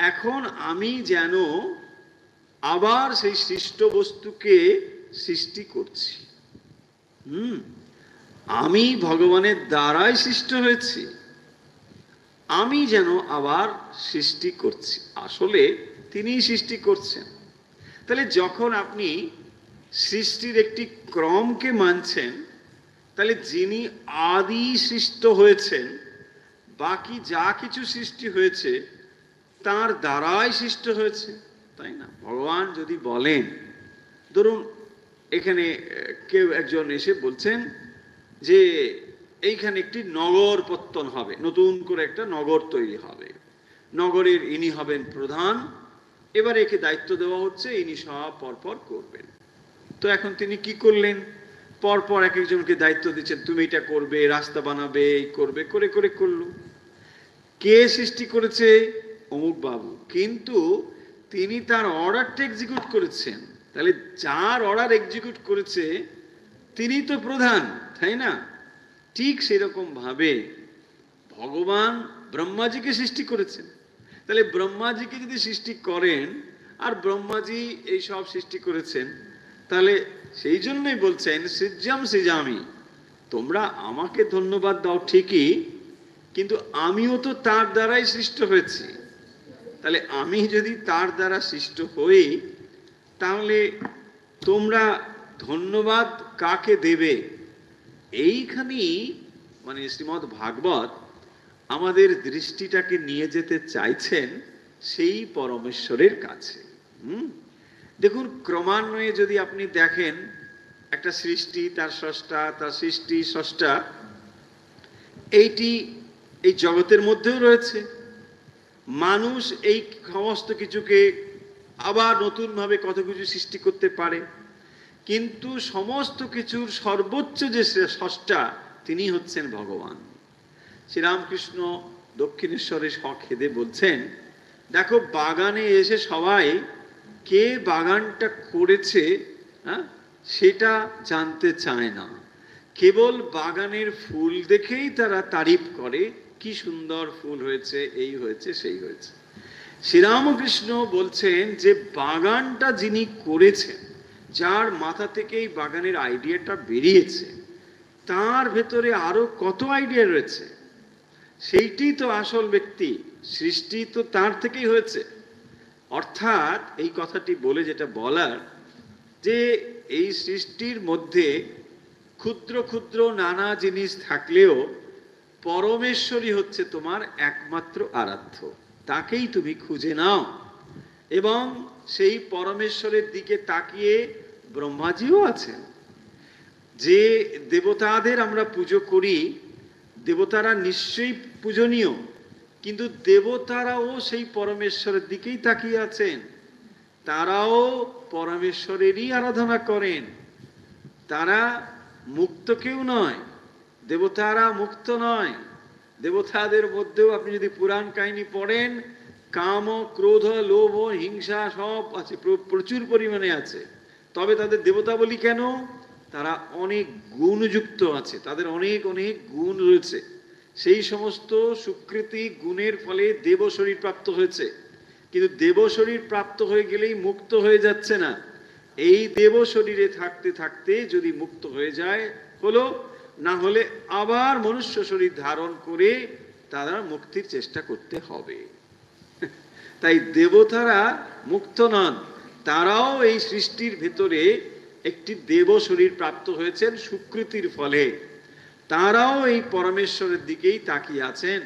এখন আমি যেন আবার সেই সৃষ্ট বস্তুকে সৃষ্টি করছি। আমি ভগবানের দ্বারাই সৃষ্ট হয়েছি, আমি যেন আবার সৃষ্টি করছি। আসলে তিনিই সৃষ্টি করছেন। তাহলে যখন আপনি সৃষ্টির একটি ক্রমকে মানছেন, তাহলে যিনি আদি সৃষ্ট হয়েছেন, বাকি যা কিছু সৃষ্টি হয়েছে তার দ্বারাই সৃষ্ট হয়েছে, তাই না? ভগবান যদি বলেন, ধরুন এখানে কেউ একজন এসে বলছেন যে এইখানে একটি নগর পত্তন হবে, নতুন করে একটা নগর তৈরি হবে, নগরের ইনি হবেন প্রধান, এবার একে দায়িত্ব দেওয়া হচ্ছে, ইনি সব পরপর করবেন। তো এখন তিনি কি করলেন, পরপর এক একজনকে দায়িত্ব দিচ্ছেন, তুমি এটা করবে, রাস্তা বানাবে, এই করবে, করে করে করলো। কে সৃষ্টি করেছে? অমুক বাবু, কিন্তু তিনি তার অর্ডারটা এক্সিকিউট করেছেন। তাহলে যার অর্ডার এক্সিকিউট করেছে তিনি তো প্রধান, তাই না? ঠিক সেরকম ভাবে ভগবান ব্রহ্মাজিকে সৃষ্টি করেছেন। তাহলে ব্রহ্মাজিকে যদি সৃষ্টি করেন, আর ব্রহ্মাজি এই সব সৃষ্টি করেছেন, তাহলে সেই জন্যই বলছেন সৃজ্যম সৃজামি, তোমরা আমাকে ধন্যবাদ দাও ঠিকই, কিন্তু আমিও তো তার দ্বারাই সৃষ্ট হয়েছি। তাহলে আমি যদি তার দ্বারা সৃষ্ট হই, তাহলে তোমরা ধন্যবাদ কাকে দেবে? এইখানেই মানে শ্রীমদ্ ভাগবত আমাদের দৃষ্টিটাকে নিয়ে যেতে চাইছেন সেই পরমেশ্বরের কাছে। দেখুন, ক্রমান্বয়ে যদি আপনি দেখেন, একটা সৃষ্টি, তার স্রষ্টা, তার সৃষ্টি স্রষ্টা, এইটি এই জগতের মধ্যেও রয়েছে। মানুষ এই সমস্ত কিছুকে আবার নতুনভাবে কত কিছু সৃষ্টি করতে পারে, কিন্তু সমস্ত কিছুর সর্বোচ্চ যে স্রষ্টা, তিনি হচ্ছেন ভগবান। শ্রীরামকৃষ্ণ দক্ষিণেশ্বরে সখেদে বলছেন, দেখো বাগানে এসে সবাই কে বাগানটা করেছে সেটা জানতে চায় না, কেবল বাগানের ফুল দেখেই তারা তারিফ করে, কি সুন্দর ফুল হয়েছে, এই হয়েছে, সেই হয়েছে। শ্রীরামকৃষ্ণ বলছেন যে বাগানটা যিনি করেছেন, যার মাথা থেকে এই বাগানের আইডিয়াটা বেরিয়েছে, তার ভেতরে আরো কত আইডিয়া রয়েছে, সেইটি তো আসল ব্যক্তি, সৃষ্টি তো তার থেকেই হয়েছে। অর্থাৎ এই কথাটি বলে যেটা বলার, যে এই সৃষ্টির মধ্যে ক্ষুদ্র ক্ষুদ্র নানা জিনিস থাকলেও পরমেশ্বরই হচ্ছে তোমার একমাত্র আরাধ্য, তাকেই তুমি খুঁজে নাও। এবং সেই পরমেশ্বরের দিকে তাকিয়ে ব্রহ্মাজিও আছেন। যে দেবতাদের আমরা পুজো করি, দেবতারা নিশ্চয়ই পূজনীয়, কিন্তু দেবতারাও সেই পরমেশ্বরের দিকেই তাকিয়ে আছেন, তারাও পরমেশ্বরেরই আরাধনা করেন। তারা মুক্ত কেউ নয়, দেবতারা মুক্ত নয়। দেবতাদের মধ্যেও আপনি যদি পুরাণ কাহিনী পড়েন, কাম, ক্রোধ, লোভ, হিংসা সব আছে, প্রচুর পরিমাণে আছে। তবে তাদের দেবতা বলি কেন? তারা অনেক গুণযুক্ত আছে, তাদের অনেক অনেক গুণ রয়েছে। সেই সমস্ত সুকৃতি গুণের ফলে দেব শরীর প্রাপ্ত হয়েছে, কিন্তু দেব শরীর প্রাপ্ত হয়ে গেলেই মুক্ত হয়ে যাচ্ছে না। এই দেব শরীরে থাকতে থাকতে যদি মুক্ত হয়ে যায় হলো, না হলে আবার মনুষ্য শরীর ধারণ করে তারা মুক্তির চেষ্টা করতে হবে। তাই দেবতারা মুক্ত নন, তারাও এই সৃষ্টির ভেতরে একটি দেব শরীর প্রাপ্ত হয়েছেন সুকৃতির ফলে, তারাও এই পরমেশ্বরের দিকেই তাকিয়ে আছেন।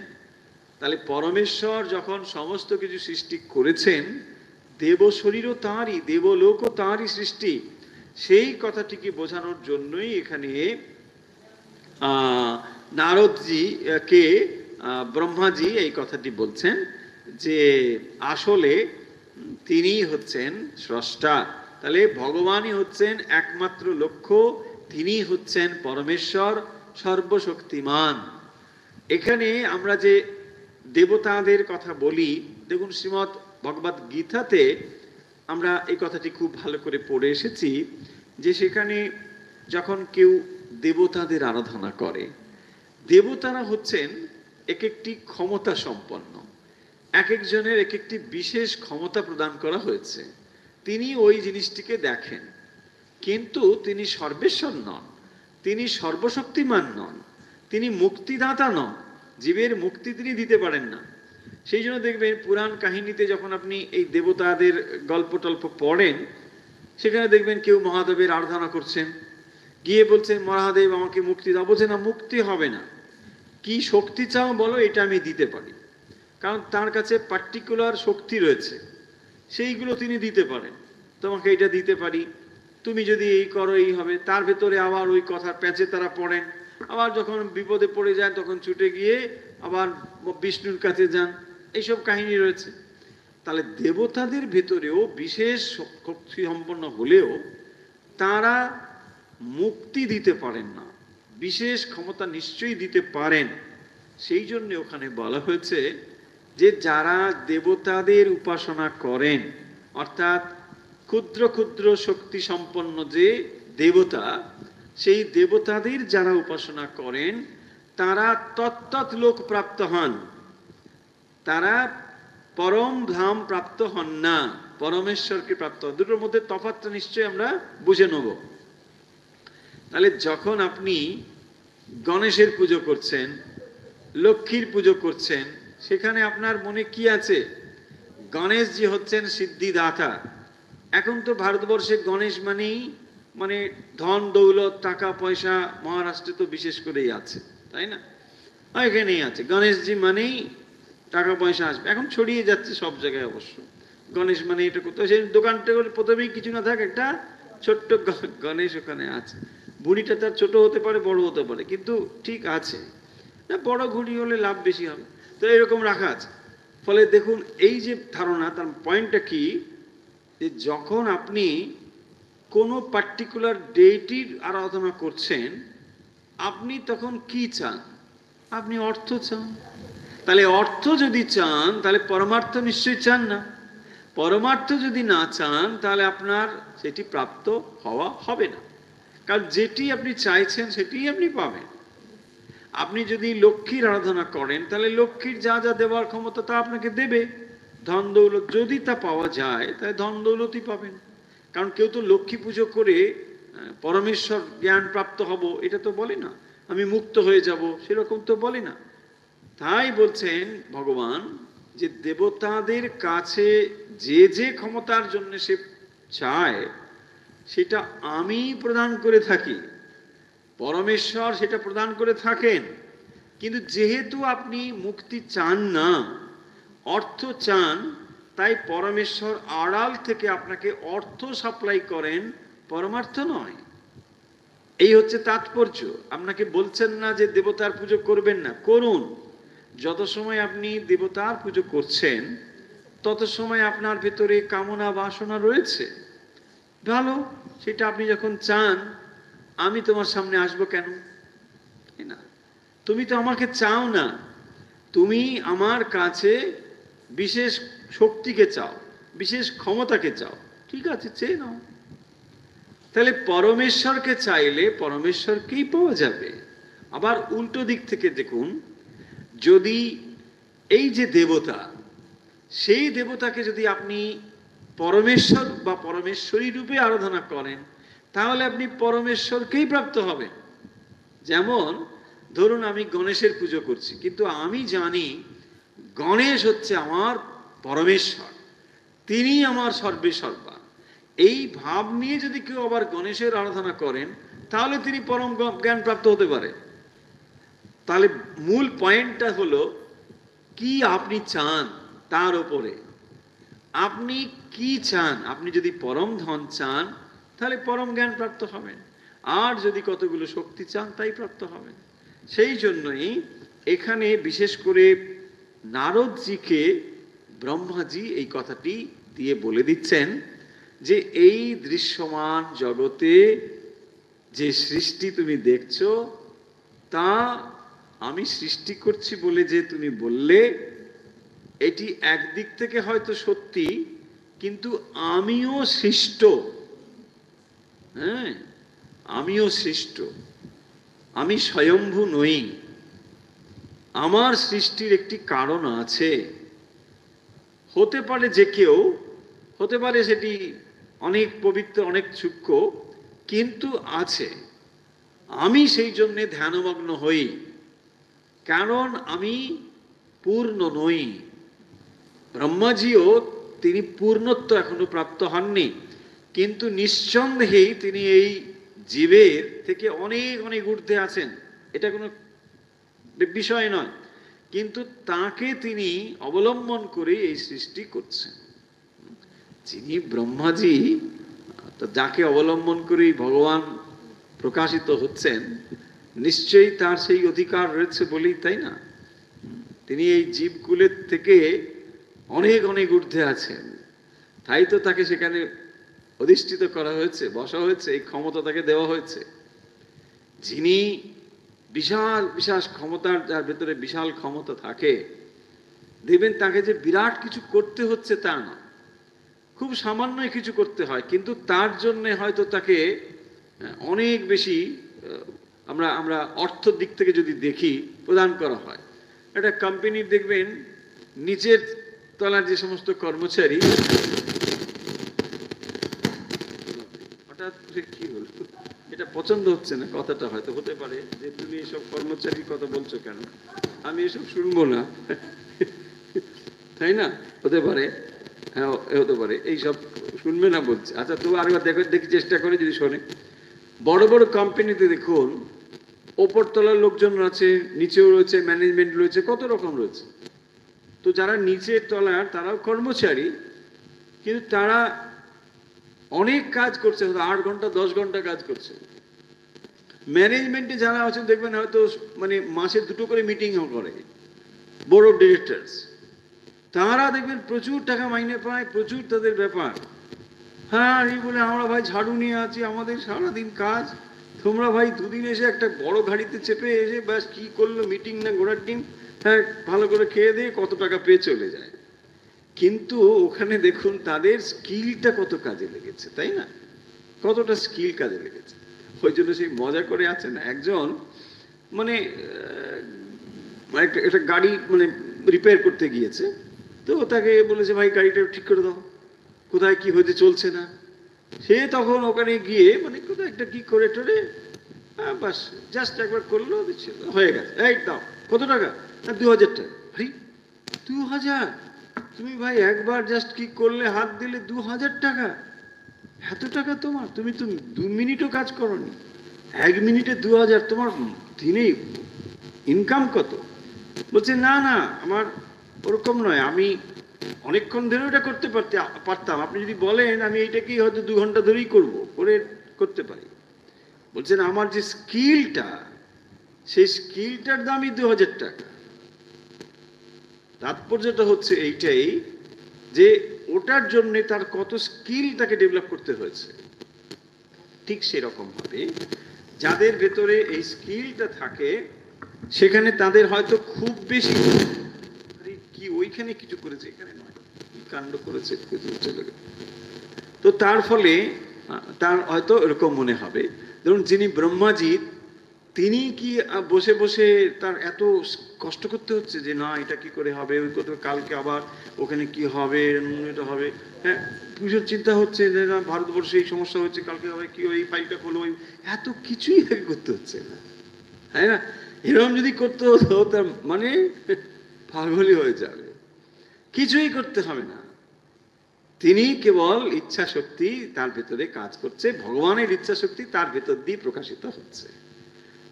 তাহলে পরমেশ্বর যখন সমস্ত কিছু সৃষ্টি করেছেন, দেব শরীরও তাঁরই, দেবলোকও তাঁরই সৃষ্টি। সেই কথাটিকে বোঝানোর জন্যই এখানে নারদজি কে ব্রহ্মাজি এই কথাটি বলছেন, যে আসলে তিনি হচ্ছেন স্রষ্টা। তাহলে ভগবানই হচ্ছেন একমাত্র লক্ষ্য, তিনি হচ্ছেন পরমেশ্বর সর্বশক্তিমান। এখানে আমরা যে দেবতাদের কথা বলি, দেখুন শ্রীমৎ ভগবদ গীতাতে আমরা এই কথাটি খুব ভালো করে পড়ে এসেছি, যে সেখানে যখন কেউ দেবতাদের আরাধনা করে, দেবতারা হচ্ছেন এক একটি ক্ষমতা সম্পন্ন, এক একজনের এক একটি বিশেষ ক্ষমতা প্রদান করা হয়েছে। তিনি ওই জিনিসটিকে দেখেন, কিন্তু তিনি সর্বেশ্বর নন, তিনি সর্বশক্তিমান নন, তিনি মুক্তিদাতা নন, জীবের মুক্তি তিনি দিতে পারেন না। সেই জন্য দেখবেন পুরাণ কাহিনীতে যখন আপনি এই দেবতাদের গল্প টল্প পড়েন, সেখানে দেখবেন কেউ মহাদেবের আরাধনা করছেন, গিয়ে বলছেন মহাদেব আমাকে মুক্তি দাও, বলছে না মুক্তি হবে না, কি শক্তি চাও বলো, এটা আমি দিতে পারি। কারণ তার কাছে পার্টিকুলার শক্তি রয়েছে, সেইগুলো তিনি দিতে পারেন। তোমাকে এটা দিতে পারি, তুমি যদি এই করো এই হবে। তার ভেতরে আবার ওই কথার প্যাচে তারা পড়েন, আবার যখন বিপদে পড়ে যায় তখন ছুটে গিয়ে আবার বিষ্ণুর কাছে যান, এইসব কাহিনী রয়েছে। তাহলে দেবতাদের ভেতরেও বিশেষ শক্তি সম্পন্ন হলেও তারা মুক্তি দিতে পারেন না, বিশেষ ক্ষমতা নিশ্চয়ই দিতে পারেন। সেই জন্য ওখানে বলা হয়েছে যে যারা দেবতাদের উপাসনা করেন, অর্থাৎ ক্ষুদ্র ক্ষুদ্র শক্তি সম্পন্ন যে দেবতা, সেই দেবতাদের যারা উপাসনা করেন তারা তত্তৎ লোক প্রাপ্ত হন, তারা পরম ধাম প্রাপ্ত হন না, পরমেশ্বরকে প্রাপ্ত হন। দুটোর মধ্যে তফাৎটা নিশ্চয়ই আমরা বুঝে নেব। তাহলে যখন আপনি গণেশের পুজো করছেন, লক্ষ্মীর পুজো করছেন, সেখানে আপনার মনে কি আছে? গণেশজি হচ্ছেন সিদ্ধিদাতা। এখন তো ভারতবর্ষে গণেশ মানেই মানে ধন দৌলত টাকা পয়সা, মহারাষ্ট্রে তো বিশেষ করেই আছে, তাই না? এখানেই আছে গণেশজি মানেই টাকা পয়সা আসবে, এখন ছড়িয়ে যাচ্ছে সব জায়গায়। অবশ্য গণেশ মানে এটা করতে, সেই দোকানটা প্রথমেই কিছু না থাক, একটা ছোট্ট গণেশ ওখানে আছে। বুড়িটা তার ছোট হতে পারে, বড় হতে পারে, কিন্তু ঠিক আছে না, বড় ঘুড়ি হলে লাভ বেশি হবে, তো এরকম রাখা আছে। ফলে দেখুন এই যে ধারণা, তার পয়েন্টটা কি, যে যখন আপনি কোনো পার্টিকুলার ডেইটির আরাধনা করছেন, আপনি তখন কি চান? আপনি অর্থ চান। তাহলে অর্থ যদি চান তাহলে পরমার্থ নিশ্চয়ই চান না। পরমার্থ যদি না চান তাহলে আপনার সেটি প্রাপ্ত হওয়া হবে না, কারণ যেটি আপনি চাইছেন সেটিই আপনি পাবেন। আপনি যদি লক্ষ্মীর আরাধনা করেন তাহলে লক্ষ্মীর যা যা দেওয়ার ক্ষমতা তা আপনাকে দেবে। ধন দৌলত যদি তা পাওয়া যায় তাহলে ধন দৌলতই পাবেন। কারণ কেউ তো লক্ষ্মী পুজো করে পরমেশ্বর জ্ঞান প্রাপ্ত হব এটা তো বলে না, আমি মুক্ত হয়ে যাব সেরকম তো বলে না। তাই বলছেন ভগবান যে দেবতাদের কাছে যে যে ক্ষমতার জন্য সে চায় সেটা আমি প্রদান করে থাকি, পরমেশ্বর সেটা প্রদান করে থাকেন। কিন্তু যেহেতু আপনি মুক্তি চান না, অর্থ চান, তাই পরমেশ্বর আড়াল থেকে আপনাকে অর্থ সাপ্লাই করেন, পরমার্থ নয়। এই হচ্ছে তাৎপর্য। আপনাকে বলছেন না যে দেবতার পুজো করবেন না, করুন। যত সময় আপনি দেবতার পুজো করছেন তত সময় আপনার ভেতরে কামনা বাসনা রয়েছে, ভালো, সেটা আপনি যখন চান, আমি তোমার সামনে আসবো কেন? তাই না? তুমি তো আমাকে চাও না, তুমি আমার কাছে বিশেষ শক্তিকে চাও, বিশেষ ক্ষমতাকে চাও, ঠিক আছে, চেয়ে নাও। তাহলে পরমেশ্বরকে চাইলে পরমেশ্বরকেই পাওয়া যাবে। আবার উল্টো দিক থেকে দেখুন, যদি এই যে দেবতা, সেই দেবতাকে যদি আপনি পরমেশ্বর বা পরমেশ্বরী রূপে আরাধনা করেন তাহলে আপনি পরমেশ্বরকেই প্রাপ্ত হবেন। যেমন ধরুন আমি গণেশের পুজো করছি, কিন্তু আমি জানি গণেশ হচ্ছে আমার পরমেশ্বর, তিনি আমার সর্বে সর্বা। এই ভাব নিয়ে যদি কেউ আবার গণেশের আরাধনা করেন তাহলে তিনি পরম জ্ঞান প্রাপ্ত হতে পারে। তাহলে মূল পয়েন্টটা হলো কি আপনি চান, তার উপরে আপনি কি চান। আপনি যদি পরম ধন চান তাহলে পরম জ্ঞান প্রাপ্ত হবেন, আর যদি কতগুলো শক্তি চান তাই প্রাপ্ত হবেন। সেই জন্যই এখানে বিশেষ করে নারদজিকে ব্রহ্মাজি এই কথাটি দিয়ে বলে দিচ্ছেন যে এই দৃশ্যমান জগতে যে সৃষ্টি তুমি দেখছো তা আমি সৃষ্টি করছি বলে যে তুমি বললে, এটি একদিক থেকে হয়তো সত্যি, কিন্তু আমিও সৃষ্ট। হ্যাঁ, আমিও সৃষ্ট, আমি স্বয়ম্ভু নই, আমার সৃষ্টির একটি কারণ আছে। হতে পারে যে কেউ, হতে পারে সেটি অনেক পবিত্র, অনেক সূক্ষ্ম, কিন্তু আছে। আমি সেই জন্যে ধ্যানমগ্ন হই, কারণ আমি পূর্ণ নই। ব্রহ্মাজিও তিনি পূর্ণত্ব এখনো প্রাপ্ত হননি, কিন্তু নিঃসন্দেহেই তিনি এই জীবের থেকে অনেক অনেক ঊর্ধ্বে আছেন, এটা কোনো বিষয় নয়। কিন্তু তাকে তিনি অবলম্বন করে এই সৃষ্টি করছেন। যিনি ব্রহ্মাজি, যাকে অবলম্বন করেই ভগবান প্রকাশিত হচ্ছেন, নিশ্চয়ই তার সেই অধিকার রয়েছে বলেই, তাই না? তিনি এই জীবকুলের থেকে অনেক অনেক ঊর্ধ্বে আছেন, তাই তো তাকে সেখানে অধিষ্ঠিত করা হয়েছে, বসা হয়েছে, এই ক্ষমতা তাকে দেওয়া হয়েছে। যিনি বিশাল বিশাল ক্ষমতার, যার ভেতরে বিশাল ক্ষমতা থাকে, দেখবেন তাকে যে বিরাট কিছু করতে হচ্ছে তা না, খুব সামান্যই কিছু করতে হয়, কিন্তু তার জন্য হয়তো তাকে অনেক বেশি আমরা আমরা অর্থের দিক থেকে যদি দেখি প্রদান করা হয়। একটা কোম্পানির দেখবেন নিচের তলার যে সমস্ত কর্মচারী, হঠাৎ কি হলো, এটা পছন্দ হচ্ছে না কথাটা, হয়তো হতে পারে যে তুমি এসব কর্মচারীর কথা বলছো কেন, আমি এসব শুনবো না, তাই না? হতে পারে, হ্যাঁ হতে পারে এইসব শুনবে না বলছে। আচ্ছা, তবু আরেকবার দেখি চেষ্টা করে যদি শোনে। বড় বড় কোম্পানিতে দেখুন, ওপর তলার লোকজন আছে, নিচেও রয়েছে, ম্যানেজমেন্ট রয়েছে, কত রকম রয়েছে। তো যারা নিচের তলার তারাও কর্মচারী, কিন্তু তারা অনেক কাজ করছে, 8 ঘন্টা 10 ঘন্টা কাজ করছে। ম্যানেজমেন্টে যারা আছেন দেখবেন হয়তো মানে মাসে 2টো করে মিটিংও করে, বোর্ড অফ ডিরেক্টরস, তারা দেখবেন প্রচুর টাকা মাইনে পায়, প্রচুর তাদের ব্যাপার। হ্যাঁ, এই বলে আমরা ভাই ঝাড়ু নিয়ে আছি, আমাদের সারাদিন কাজ, তোমরা ভাই দুদিন এসে একটা বড় গাড়িতে চেপে এসে ব্যাস কি করলো, মিটিং না ঘোড়ার ডিম, হ্যাঁ ভালো করে খেয়ে দিয়ে কত টাকা পেয়ে চলে যায়। কিন্তু ওখানে দেখুন তাদের স্কিলটা কত কাজে লেগেছে, তাই না? কতটা স্কিল কাজে লেগেছে। ওই জন্য সেই মজা করে আছে না, একজন মানে একটা গাড়ি মানে রিপেয়ার করতে গিয়েছে, তো তাকে বলেছে ভাই গাড়িটা ঠিক করে দাও, কোথায় কি হয়েছে চলছে না। সে তখন ওখানে গিয়ে মানে কোথায় একটা কি করে টোরে বাস জাস্ট একবার করলো, হয়ে গেছে, এই দাও কত টাকা, না 2000 টাকা। ভাই 2000? তুমি ভাই একবার জাস্ট কি করলে, হাত দিলে 2000 টাকা? এত টাকা তোমার? তুমি তো 2 মিনিটও কাজ করোনি, 1 মিনিটে 2000, তোমার দিনে ইনকাম কত? বলছে না না, আমার ওরকম নয়, আমি অনেকক্ষণ ধরে ওটা করতে পারতাম, আপনি যদি বলেন আমি এইটাকেই হয়তো 2 ঘন্টা ধরেই করতে পারি। বলছেন আমার যে স্কিলটা, সেই স্কিলটার দামই 2000 টাকা। তাৎপর্যটা হচ্ছে এইটাই যে ওটার জন্য তার কত স্কিল তাকে ডেভেলপ করতে হয়েছে। ঠিক সেরকম ভাবে যাদের ভেতরে এই স্কিলটা থাকে, সেখানে তাদের হয়তো খুব বেশি কি ওইখানে কিছু করেছে, এখানে নয়, কি কাণ্ড করেছে, চলে গেল। তো তার ফলে তার হয়তো এরকম মনে হবে, ধরুন যিনি ব্রহ্মাজি, তিনি কি বসে বসে তার এত কষ্ট করতে হচ্ছে যে না এটা কি করে হবে, ওই কত কালকে আবার ওখানে কি হবে, এটা হবে, হ্যাঁ পুজোর চিন্তা হচ্ছে যে না ভারতবর্ষে এই সমস্যা হচ্ছে, কালকে হবে কি, ওই ফাইলটা খোলো, এত কিছুই আগে করতে হচ্ছে না, তাই না? এরকম যদি করতে হতো তার মানে পাগলই হয়ে যাবে, কিছুই করতে হবে না। তিনি কেবল ইচ্ছা শক্তি তার ভেতরে কাজ করছে, ভগবানের ইচ্ছা শক্তি তার ভেতর দিয়ে প্রকাশিত হচ্ছে,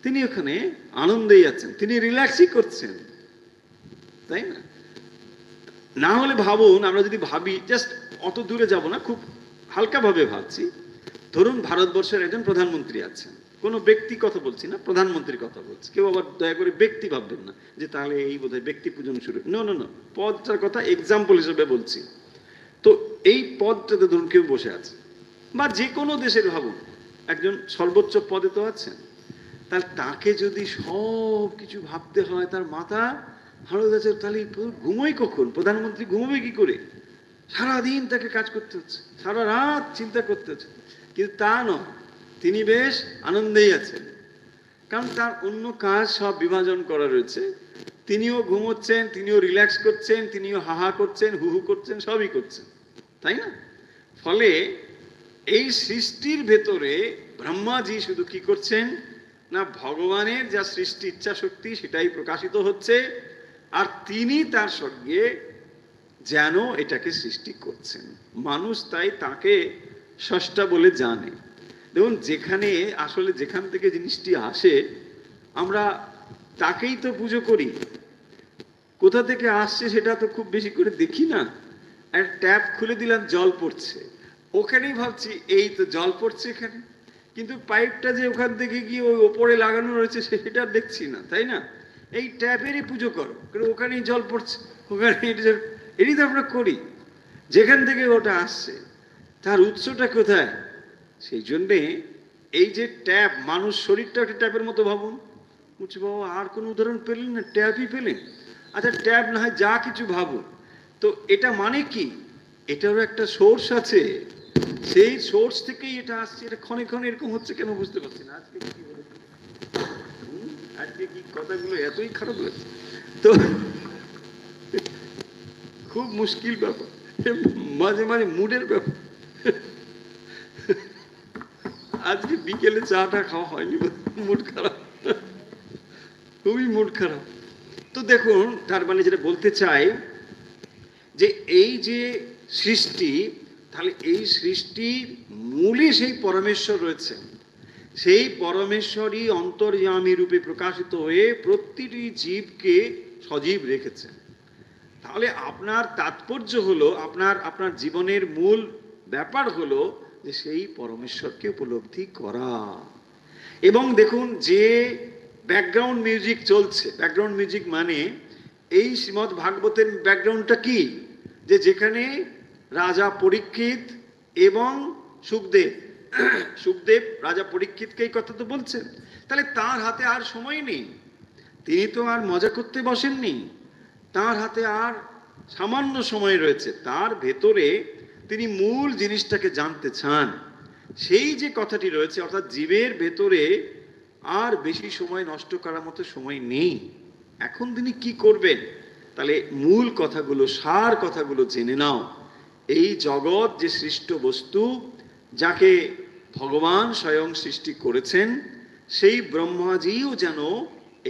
তিনি ওখানে আনন্দেই আছেন, তিনি রিল্যাক্সই করছেন, তাই না? না হলে ভাবুন, আমরা যদি ভাবি, জাস্ট অত দূরে যাব না, খুব হালকাভাবে ভাবছি, ধরুন ভারতবর্ষের একজন প্রধানমন্ত্রী আছেন, কোনো ব্যক্তি কথা বলছি না, প্রধানমন্ত্রীর কথা বলছি, কেউ আবার দয়া করে ব্যক্তি ভাববেন না যে তাহলে এই বোধহয় ব্যক্তি পূজন শুরু, না, পদটার কথা এক্সাম্পল হিসেবে বলছি। তো এই পদটাতে ধরুন কেউ বসে আছে, বা যে কোনো দেশের ভাবুন একজন সর্বোচ্চ পদে তো আছেন, তাহলে তাকে যদি সব কিছু ভাবতে হয়, তার মাথা ভালো গেছে, তাহলে ঘুমোই কখন? প্রধানমন্ত্রী ঘুমোবে কি করে? সারাদিন তাকে কাজ করতে হচ্ছে, সারা রাত চিন্তা করতে হচ্ছে। কিন্তু তা নয়, তিনি বেশ আনন্দেই আছেন, কারণ তার অন্য কাজ সব বিভাজন করা রয়েছে। তিনিও ঘুমোচ্ছেন, তিনিও রিল্যাক্স করছেন, তিনিও হাহা করছেন, হুহু করছেন, সবই করছেন, তাই না? ফলে এই সৃষ্টির ভেতরে ব্রহ্মাজি শুধু কি করছেন না, ভগবানের যা সৃষ্টি ইচ্ছা শক্তি সেটাই প্রকাশিত হচ্ছে, আর তিনি তার সঙ্গে যেন এটাকে সৃষ্টি করছেন। মানুষ তাই তাকে স্রষ্টা বলে জানে। দেখুন, যেখানে আসলে যেখান থেকে জিনিসটি আসে আমরা তাকেই তো পুজো করি, কোথা থেকে আসছে সেটা তো খুব বেশি করে দেখি না। আর ট্যাপ খুলে দিলাম, জল পড়ছে, ওখানেই ভাবছি এই তো জল পড়ছে এখানে, কিন্তু পাইপটা যে ওখান থেকে গিয়ে ওই ওপরে লাগানো রয়েছে সেটা দেখছি না, তাই না? এই ট্যাপেরই পুজো করো, কারণ ওখানেই জল পড়ছে, ওখানে এটাই তো আমরা করি। যেখান থেকে ওটা আসছে তার উৎসটা কোথায়? সেই জন্যে এই যে ট্যাপ, মানুষ শরীরটা একটা ট্যাপের মতো ভাবুন। বলছি বাবা আর কোনো উদাহরণ পেলেন না, ট্যাপই পেলেন? আচ্ছা ট্যাপ না হয় যা কিছু ভাবুন, তো এটা মানে কি? এটারও একটা সোর্স আছে, সেই সোর্স থেকেই এটা আসছে। এটা ক্ষণে ক্ষণে এরকম হচ্ছে কেন বুঝতে পারছি না। আজকে কি বলেছে, আজকে কি কথাগুলো এতই খারাপ লাগছে, তো খুব মুশকিল ব্যাপার, মাঝে মাঝে মুডের ব্যাপার। আজকে বিকেলে চাটা খাওয়া হয়নি, মুড খারাপ, খুবই মুড খারাপ। তো দেখুন, তার মানে যেটা বলতে চাই যে এই যে সৃষ্টি, তাহলে এই সৃষ্টির মূলে সেই পরমেশ্বর রয়েছে, সেই পরমেশ্বরই অন্তর্যামী রূপে প্রকাশিত হয়ে প্রতিটি জীবকে সজীব রেখেছে। তাহলে আপনার তাৎপর্য হলো, আপনার জীবনের মূল ব্যাপার হলো যে সেই পরমেশ্বরকে উপলব্ধি করা। এবং দেখুন, যে ব্যাকগ্রাউন্ড মিউজিক চলছে, ব্যাকগ্রাউন্ড মিউজিক মানে এই শ্রীমদ্ ভাগবতের ব্যাকগ্রাউন্ডটা কি, যে যেখানে রাজা পরীক্ষিত এবং সুখদেব, সুখদেব রাজা পরীক্ষিতকে এই কথা তো বলছেন, তাহলে তার হাতে আর সময় নেই, তিনি তো আর মজা করতে বসেননি, তার হাতে আর সামান্য সময় রয়েছে, তার ভেতরে তিনি মূল জিনিসটাকে জানতে চান। সেই যে কথাটি রয়েছে, অর্থাৎ জীবের ভেতরে আর বেশি সময় নষ্ট করার মতো সময় নেই, এখন তিনি কি করবেন? তাহলে মূল কথাগুলো, সার কথাগুলো জেনে নাও। এই জগৎ যে সৃষ্ট বস্তু, যাকে ভগবান স্বয়ং সৃষ্টি করেছেন, সেই ব্রহ্মাজিও যেন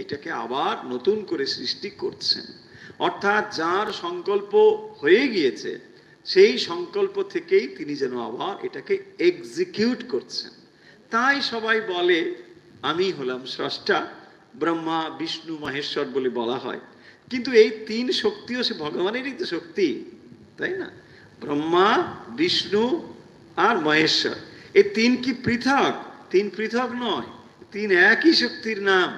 এটাকে আবার নতুন করে সৃষ্টি করছেন। অর্থাৎ যার সংকল্প হয়ে গিয়েছে, সেই সংকল্প থেকেই তিনি যেন আবার এটাকে এক্সিকিউট করছেন। তাই সবাই বলে আমি হলাম স্রষ্টা, ব্রহ্মা বিষ্ণু মহেশ্বর বলে বলা হয়। কিন্তু এই তিন শক্তিও সে ভগবানেরই তো শক্তি, তাই না? ব্রহ্মা, বিষ্ণু আর মহেশ্বর, এই তিন কি পৃথক? তিন পৃথক নয়, তিন একই শক্তির নাম।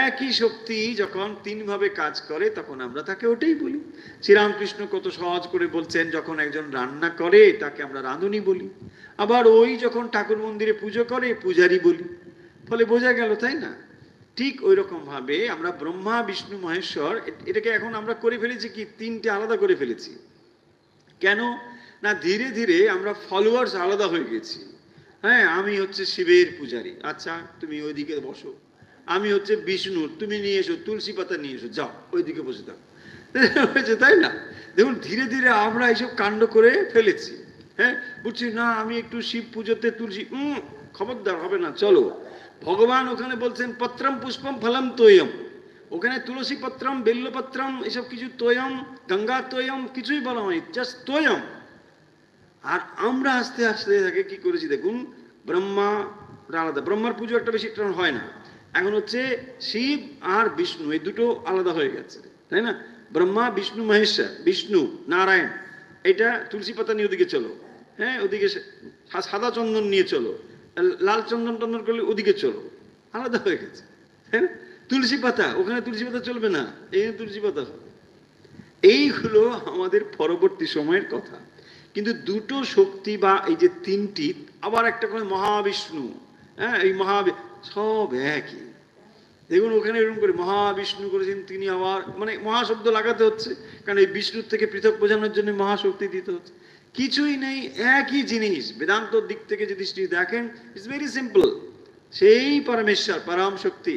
একই শক্তি যখন তিনভাবে কাজ করে তখন আমরা তাকে ওটাই বলি। শ্রীরামকৃষ্ণ কত সহজ করে বলছেন, যখন একজন রান্না করে তাকে আমরা রাঁধুনি বলি, আবার ওই যখন ঠাকুর মন্দিরে পুজো করে পূজারি বলি। ফলে বোঝা গেল, তাই না? ঠিক ওই রকম ভাবে আমরা ব্রহ্মা বিষ্ণু মহেশ্বর এটাকে এখন আমরা করে ফেলেছি কি, তিনটে আলাদা করে ফেলেছি। কেন না, ধীরে ধীরে আমরা ফলোয়ার্স আলাদা হয়ে গেছি। হ্যাঁ, আমি হচ্ছে শিবের পূজারি, আচ্ছা তুমি ওইদিকে বসো। আমি হচ্ছে বিষ্ণুর, তুমি নিয়ে এসো তুলসী পাতা নিয়ে এসো, যাও ওইদিকে বসে থাকো, হয়েছে, তাই না? দেখুন ধীরে ধীরে আমরা এইসব কাণ্ড করে ফেলেছি। হ্যাঁ, বুঝছি না আমি একটু শিব পুজোতে তুলসী, খবরদার, হবে না, চলো। ভগবান ওখানে বলছেন পত্রম পুষ্পম ফলম তোয়ম, ওখানে তুলসী পত্রম বেল্লপত্রম এসব কিছু তোয়ম, গঙ্গা তোয়ম কিছুই বলা হয়নি, জাস্ট তোয়ম। আর আমরা আস্তে আস্তে তাকে কি করেছি দেখুন, ব্রহ্মা আলাদা, ব্রহ্মার পুজো একটা বেশি হয় না, এখন হচ্ছে শিব আর বিষ্ণু, এই দুটো আলাদা হয়ে গেছে, তাই না? ব্রহ্মা বিষ্ণু মহেশ্বর, বিষ্ণু নারায়ণ, এটা তুলসী পাতা নিয়ে ওদিকে চলো, হ্যাঁ ওদিকে সাদা চন্দন নিয়ে চলো, লাল চন্দন টন্দন করলে ওদিকে চলো, আলাদা হয়ে গেছে। হ্যাঁ, তুলসী পাতা, ওখানে তুলসী পাতা চলবে না, এই তুলসী পাতা। এইগুলো আমাদের পরবর্তী সময়ের কথা। কিন্তু দুটো শক্তি বা এই যে তিনটি, আবার একটা করে মহাবিষ্ণু, হ্যাঁ এই সব একই, দেখুন ওখানে এরকম করে মহাবিষ্ণু করেছেন, তিনি আবার মানে মহাশব্দ লাগাতে হচ্ছে, কারণ এই বিষ্ণুর থেকে পৃথক বোঝানোর জন্য মহাশক্তি দিতে হচ্ছে। কিছুই নেই, একই জিনিস। বেদান্তর দিক থেকে যদি দেখেন, ইটস ভেরি সিম্পল। সেই পরমেশ্বর পরম শক্তি,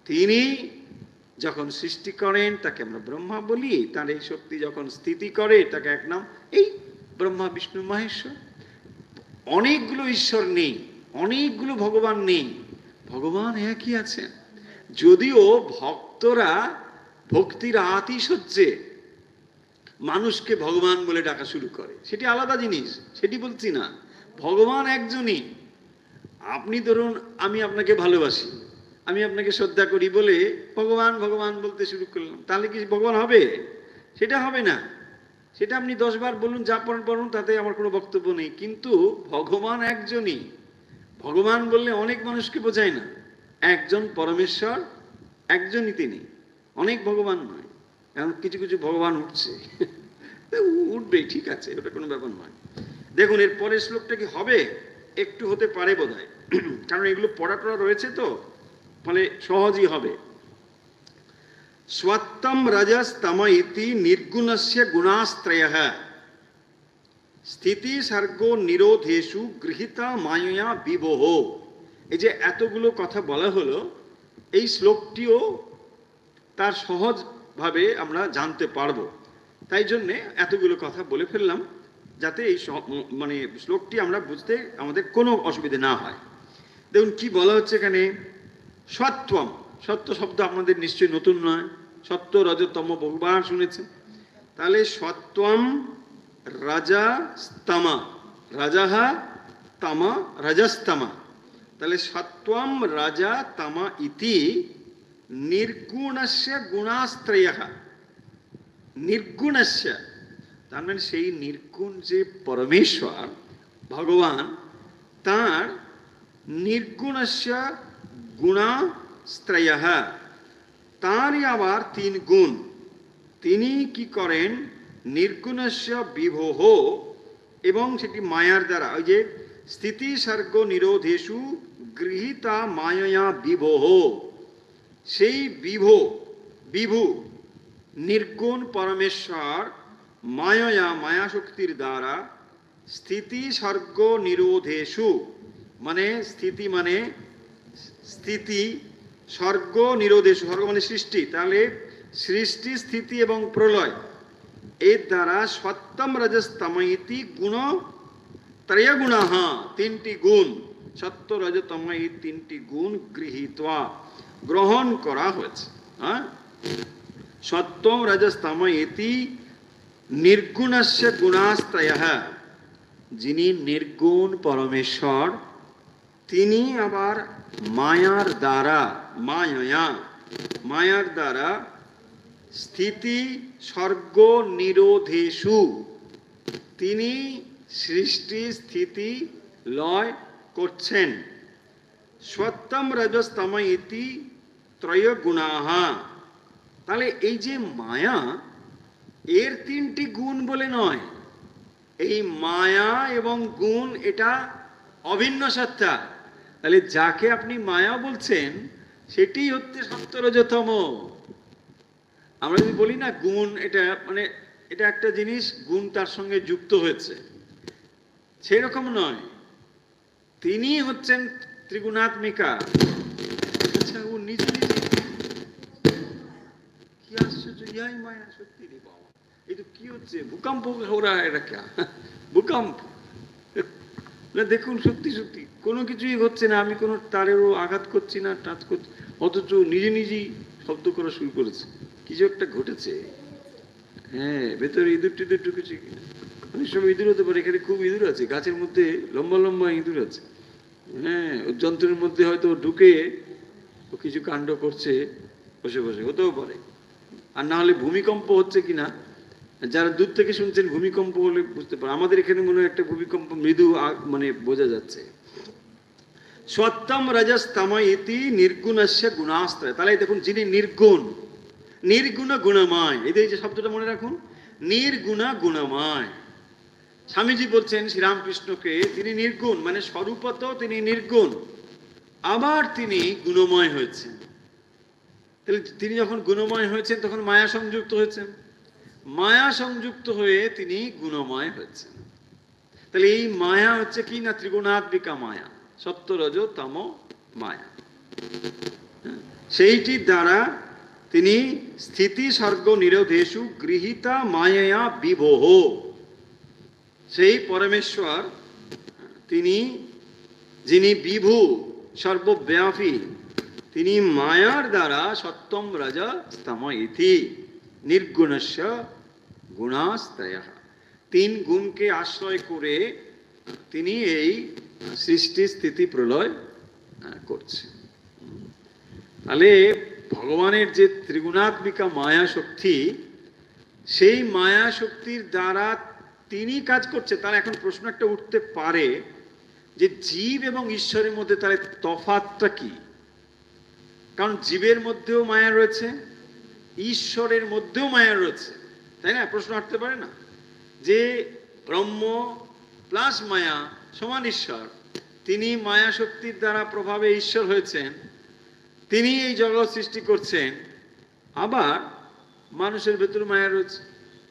তিনি যখন সৃষ্টি করেন তাকে আমরা ব্রহ্মা বলি, তার এই শক্তি যখন স্থিতি করে তাকে এক নাম, এই ব্রহ্মা বিষ্ণু মহেশ্বর। অনেকগুলো ঈশ্বর নেই, অনেকগুলো ভগবান নেই, ভগবান একই আছেন। যদিও ভক্তরা ভক্তির আতিশয্যে মানুষকে ভগবান বলে ডাকা শুরু করে, সেটি আলাদা জিনিস, সেটি বলছি না। ভগবান একজনই। আপনি ধরুন, আমি আপনাকে ভালোবাসি, আমি আপনাকে শ্রদ্ধা করি বলে ভগবান ভগবান বলতে শুরু করলাম, তাহলে কি ভগবান হবে? সেটা হবে না। সেটা আপনি 10 বার বলুন, যা পড়ুন, তাতে আমার কোনো বক্তব্য নেই। কিন্তু ভগবান একজনই। ভগবান বললে অনেক মানুষকে বোঝায় না। একজন পরমেশ্বর, একজনই তিনি, অনেক ভগবান নয়। এখন কিছু কিছু ভগবান উঠছে, উঠবেই, ঠিক আছে, ওটা কোনো ব্যাপার নয়। দেখুন এর পরের শ্লোকটা কি হবে, একটু হতে পারে বোধহয়, কারণ এগুলো পড়া রয়েছে তো, ফলে সহজই হবে। स्वत्तम रजस्तम इति निर्गुणस्य गुणास्त्रयः স্থিতি सर्गो निरोधेषु गृहीता मायया विभोः। এই যে এতগুলো কথা বলা হলো, এই শ্লোকটিও তার সহজভাবে আমরা জানতে পারবো, তাই জন্যে এতগুলো কথা বলে ফেললাম, যাতে এই মানে শ্লোকটি আমরা বুঝতে আমাদের কোনো অসুবিধা না হয়। দেখুন কি বলা হচ্ছে এখানে, সত্ত্বম, সত্য শব্দ আপনাদের নিশ্চয়ই নতুন নয়, সত্য রজতম বহুবার শুনেছেন। তাহলে সত্ত্বম রাজাস্তমা, রাজাহা তামা রাজস্তমা, তাহলে সত্ত্বম রাজা তামা ইতি নির্গুণস্য গুণাস্ত্রয়ঃ। নির্গুণস্য তার মানে সেই নির্গুণ যে পরমেশ্বর ভগবান, তার নির্গুণস্য গুণাস্ত্রয়ঃ, তারই আবার 3 গুণ। তিনি কি করেন, নির্গুণস্য বিভোহ, এবং সেটি মায়ার দ্বারা, ওই যে স্থিতি সর্গ নিরোধেষু গৃহীতা মায়য়া বিভোহ, সেই বিভু নির্গুণ পরমেশ্বর মায়য়া, মায়া শক্তির দ্বারা স্থিতি সর্গ নিরোধেষু, মানে স্থিতি মানে স্থিতি, স্বর্গ নিরোধেষু, স্বর্গ মানে সৃষ্টি, তাহলে সৃষ্টি স্থিতি এবং প্রলয়, এর দ্বারা সত্যম রজস্তম ইতি গুণ ত্রয় গুণাঃ, 3টি গুণ, সত্য রজতম এই 3টি গুণ গৃহীত্বা, গ্রহণ করা হয়েছে। হ্যাঁ, সত্যম রজস্তম ইতি নির্গুণস্য গুণাস্ত্রয়ঃ, যিনি নির্গুণ পরমেশ্বর, তিনি আবার মায়ার দ্বারা, মায়ার দ্বারা স্থিতি স্বর্গ নিরোধেষু, তিনি সৃষ্টি স্থিতি লয় করছেন। সত্যম রজস্তম ইতি ত্রয় গুণাঃ, তাহলে এই যে মায়া, এর 3টি গুণ বলে নয়, এই মায়া এবং গুণ এটা অভিন্ন সত্তা। তাহলে যাকে আপনি মায়া বলছেন সেটি হচ্ছে সত্যরজতম। আমরা যদি বলি না গুণ, এটা মানে এটা একটা জিনিস, গুণ তার সঙ্গে যুক্ত হয়েছে, সেরকম নয়। তিনি হচ্ছেন ত্রিগুণাত্মিকা। আচ্ছা, ও নিজে নিজে, কি আশ্চর্য, ইয়াই মায়া, সত্যি রে বাবা, এই তো কি হচ্ছে, ভূকম্প हो रहा है, এটা क्या ভূকম্প না? দেখুন সত্যি সত্যি কোনো কিছুই হচ্ছে না, আমি কোনো তারেরও আঘাত করছি না, টাচ করছি, অথচ নিজে নিজেই শব্দ করা শুরু করেছে, কিছু একটা ঘটেছে। হ্যাঁ, ভেতরে ইঁদুর টিঁদুর ঢুকেছে কিনা, অনেক সময় ইঁদুর হতে পারে, এখানে খুব ইঁদুর আছে, গাছের মধ্যে লম্বা লম্বা ইঁদুর আছে। হ্যাঁ, যন্ত্রের মধ্যে হয়তো ঢুকে ও কিছু কাণ্ড করছে বসে বসে, হতেও পারে। আর না হলে ভূমিকম্প হচ্ছে কিনা, যারা দূর থেকে শুনছেন ভূমিকম্প হলে বুঝতে পারে, আমাদের এখানে মনে হয় একটা ভূমিকম্প মৃদু মানে বোঝা যাচ্ছে। সত্যম রজস্তম ইতি নির্গুণস্য গুণাস্ত্রয়, তাহলে দেখুন যিনি নির্গুণ, নির্গুণ গুণময়, এই যে শব্দটা মনে রাখুন, নির্গুণ গুণময়। স্বামীজি বলছেন শ্রীরামকৃষ্ণকে, তিনি নির্গুণ মানে স্বরূপত তিনি নির্গুণ, আবার তিনি গুণময় হয়েছেন। তাহলে তিনি যখন গুণময় হয়েছেন তখন মায়া সংযুক্ত হয়েছেন, মায়া সংযুক্ত হয়ে তিনি গুণময় হয়েছেন। তাহলে এই মায়া হচ্ছে কি না, ত্রিগুণাত্মিকা মায়া, সত্য রজ তম মায়া। সেইটির দ্বারা তিনি স্থিতি সর্গ নিরোধেষু গৃহীতা মায়া বিভোহ, সেই পরমেশ্বর তিনি যিনি বিভু সর্বব্যাপী, তিনি মায়ার দ্বারা সত্যম রাজা স্তম ইতি নির্গুণস্য গুণাস্ত্রয়, তিন গুণকে আশ্রয় করে তিনি এই সৃষ্টি স্থিতি প্রলয় করছেন। তাহলে ভগবানের যে ত্রিগুণাত্মিকা মায়া শক্তি, সেই মায়া শক্তির দ্বারা তিনি কাজ করছে। তার এখন প্রশ্ন একটা উঠতে পারে যে জীব এবং ঈশ্বরের মধ্যে তার তফাৎটা কি? কারণ জীবের মধ্যেও মায়া রয়েছে, ঈশ্বরের মধ্যেও মায়া রয়েছে, তাই না? প্রশ্ন উঠতে পারে না যে ব্রহ্ম প্লাস মায়া সমান ঈশ্বর, তিনি মায়া শক্তির দ্বারা প্রভাবে ঈশ্বর হয়েছেন, তিনি এই জগৎ সৃষ্টি করছেন, আবার মানুষের ভেতর মায়া রয়েছে।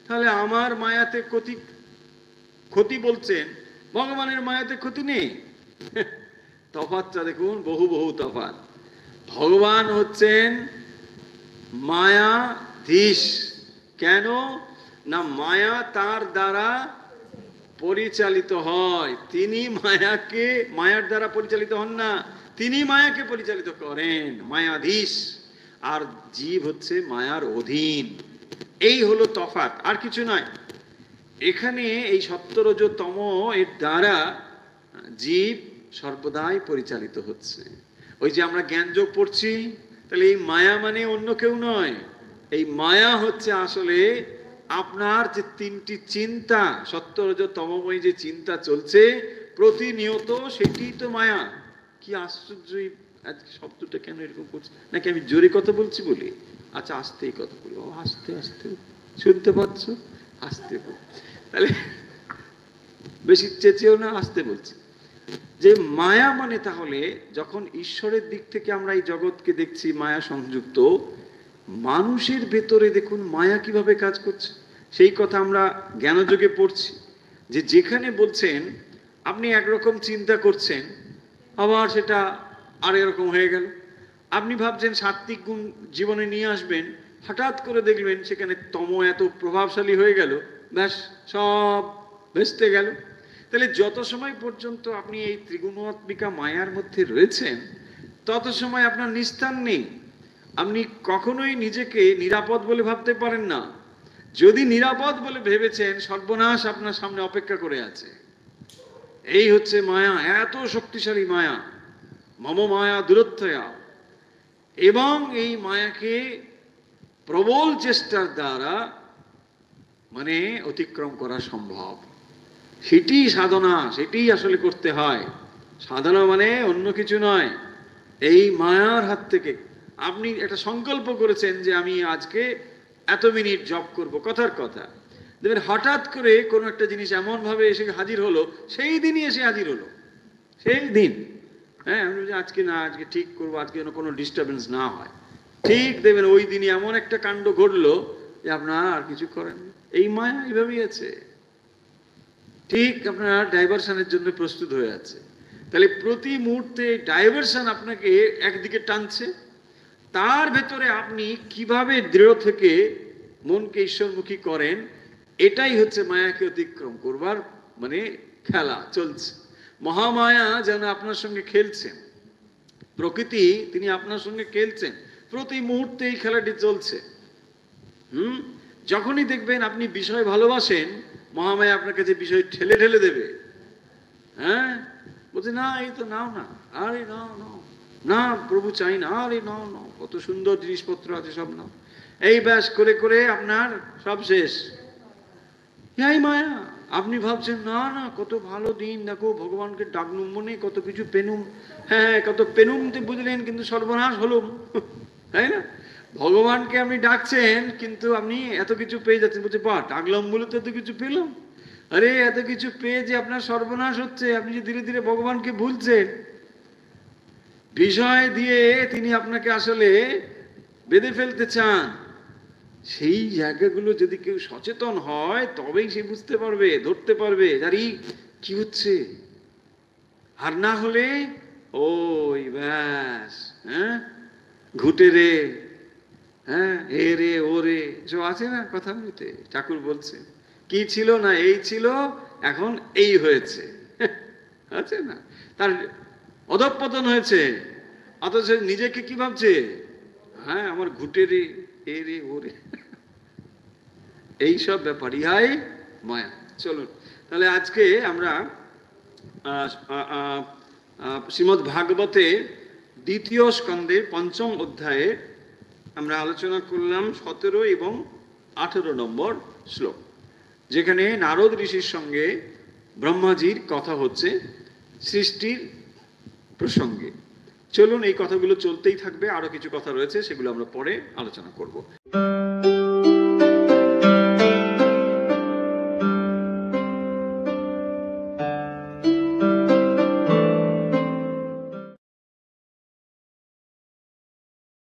তাহলে আমার মায়াতে ক্ষতি বলছেন, ভগবানের মায়াতে ক্ষতি নেই। তফাৎটা দেখুন, বহু বহু তফাৎ। ভগবান হচ্ছেন মায়াধীশ। কেন না, মায়া তার দ্বারা পরিচালিত হয়, তিনি মায়ার দ্বারা পরিচালিত হন না, তিনি মায়াকে পরিচালিত করেন, মায়াধীশ। আর জীব হচ্ছে মায়ার অধীন। এই হলো তফাৎ, আর কিছু নয়। এখানে এই সত্য-রজ-তম এর দ্বারা জীব সর্বদাই পরিচালিত হচ্ছে। ওই যে আমরা জ্ঞানযোগ পড়ছি, তাহলে এই মায়া মানে অন্য কেউ নয়, এই মায়া হচ্ছে আসলে আপনার যে তিনটি চিন্তা, সত্য-রজ-তমময় যে চিন্তা চলছে প্রতিনিয়ত, সেটি তো মায়া। কি আশ্চর্য! আজকে শব্দটা কেন এরকম করছে, নাকি আমি জোরে কথা বলছি বলি? আচ্ছা, আস্তেই কথা বলি। ও, আস্তে আস্তে শুনতে পাচ্ছ? আস্তে বল। তাহলে বেশি চেঁচিয়েও না, আস্তে বলছি। যে মায়া মানে, তাহলে যখন ঈশ্বরের দিক থেকে আমরা এই জগৎকে দেখছি মায়া সংযুক্ত, মানুষের ভেতরে দেখুন মায়া কিভাবে কাজ করছে। সেই কথা আমরা জ্ঞানযোগে পড়ছি, যে যেখানে বলছেন আপনি একরকম চিন্তা করছেন, আবার সেটা আর এরকম হয়ে গেল। আপনি ভাবছেন সাত্বিক গুণ জীবনে নিয়ে আসবেন, হঠাৎ করে দেখবেন সেখানে তম এত প্রভাবশালী হয়ে গেল, ব্যাস সব ভেস্তে গেল। তাহলে যত সময় পর্যন্ত আপনি এই ত্রিগুণাত্মিকা মায়ার মধ্যে রয়েছেন, তত সময় আপনার নিস্তার নেই। আপনি কখনোই নিজেকে নিরাপদ বলে ভাবতে পারেন না। যদি নিরাপদ বলে ভেবেছেন, সর্বনাশ আপনার সামনে অপেক্ষা করে আছে। এই হচ্ছে মায়া, এত শক্তিশালী মায়া, মম মায়া দুরত্বয়া। এবং এই মায়াকে প্রবল চেষ্টার দ্বারা মানে অতিক্রম করা সম্ভব। সেটি সাধনা, সেটি আসলে করতে হয়। সাধনা মানে অন্য কিছু নয়। এই মায়ার হাত থেকে আপনি একটা সংকল্প করেছেন যে আমি আজকে এত মিনিট জপ করব, কথার কথা, দেখবেন হঠাৎ করে কোনো একটা জিনিস এমনভাবে এসে হাজির হলো, সেই দিনই এসে হাজির হলো, সেই দিন। হ্যাঁ, আমি বলছি আজকে না, আজকে ঠিক করবো, আজকে যেন কোনো ডিস্টারবেন্স না হয়। ঠিক দেবেন ওই দিনই এমন একটা কাণ্ড ঘটলো যে আপনার আর কিছু করেন। এই মায়া এইভাবেই আছে, ঠিক আপনার ডাইভারশনের জন্য প্রস্তুত হয়ে আছে। তাহলে প্রতি মুহূর্তে ডাইভারশন আপনাকে একদিকে টানছে, তার ভেতরে আপনি কিভাবে দৃঢ় থেকে মনকে ঈশ্বরমুখী করেন, এটাই হচ্ছে মায়াকে অতিক্রম করবার মানে খেলা চলছে। মহামায়া যেন আপনার সঙ্গে খেলছেন, প্রকৃতি তিনি আপনার সঙ্গে খেলছেন, প্রতি মুহূর্তে এই খেলাটি চলছে। যখনই দেখবেন আপনি বিষয় ভালোবাসেন, মহামায়া আপনার কাছে বিষয় ঠেলে ঠেলে দেবে। হ্যাঁ, বলছে না, এই তো নাও না, আরে নাও নাও না, প্রভু চাই না, আরে নাও নাও, কত সুন্দর জিনিসপত্র আছে সব নাও। এই ব্যাস করে করে আপনার সব শেষ। এই মায়া। আপনি ভাবছেন না না, কত ভালো দিন, দেখো ভগবানকে ডাকলুম, মনে কত কিছু পেনুম। হ্যাঁ, কত পেনুম বুঝলেন, কিন্তু সর্বনাশ হলুম, তাই না? ভগবানকে আপনি ডাকছেন, কিন্তু আপনি এত কিছু পেয়ে যাচ্ছেন, বলছে বাহ, ডাকলাম বলে তো এত কিছু পেলাম। আরে এত কিছু পেয়ে যে আপনার সর্বনাশ হচ্ছে, আপনি যে ধীরে ধীরে ভগবানকে ভুলছেন। বিষয় দিয়ে তিনি আপনাকে আসলে বেঁধে ফেলতে চান, সেই জায়গাগুলো যদি কেউ সচেতন হয় তবেই সে বুঝতে পারবে, ধরতে পারবে জারি কি হচ্ছে। আর না হলে ওই ব্যাস, হ্যাঁ, ঘুটে রে, হ্যাঁ, এ রে ও রে, সব আছে না কথা বলতে। ঠাকুর বলছে কি ছিল না এই ছিল, এখন এই হয়েছে, আছে না, তার অধঃপতন হয়েছে, অথচ নিজেকে কি ভাবছে, হ্যাঁ আমার ঘুটে রে, এ রে ও রে, এইসব ব্যাপার, ইহাই মায়া। চলুন তাহলে আজকে আমরা শ্রীমদ্ ভাগবতে দ্বিতীয় স্কন্ধের পঞ্চম অধ্যায়ে আমরা আলোচনা করলাম 17 এবং 18 নম্বর শ্লোক, যেখানে নারদ ঋষির সঙ্গে ব্রহ্মাজির কথা হচ্ছে সৃষ্টির প্রসঙ্গে। চলুন এই কথাগুলো চলতেই থাকবে, আরো কিছু কথা রয়েছে সেগুলো আমরা পরে আলোচনা করব।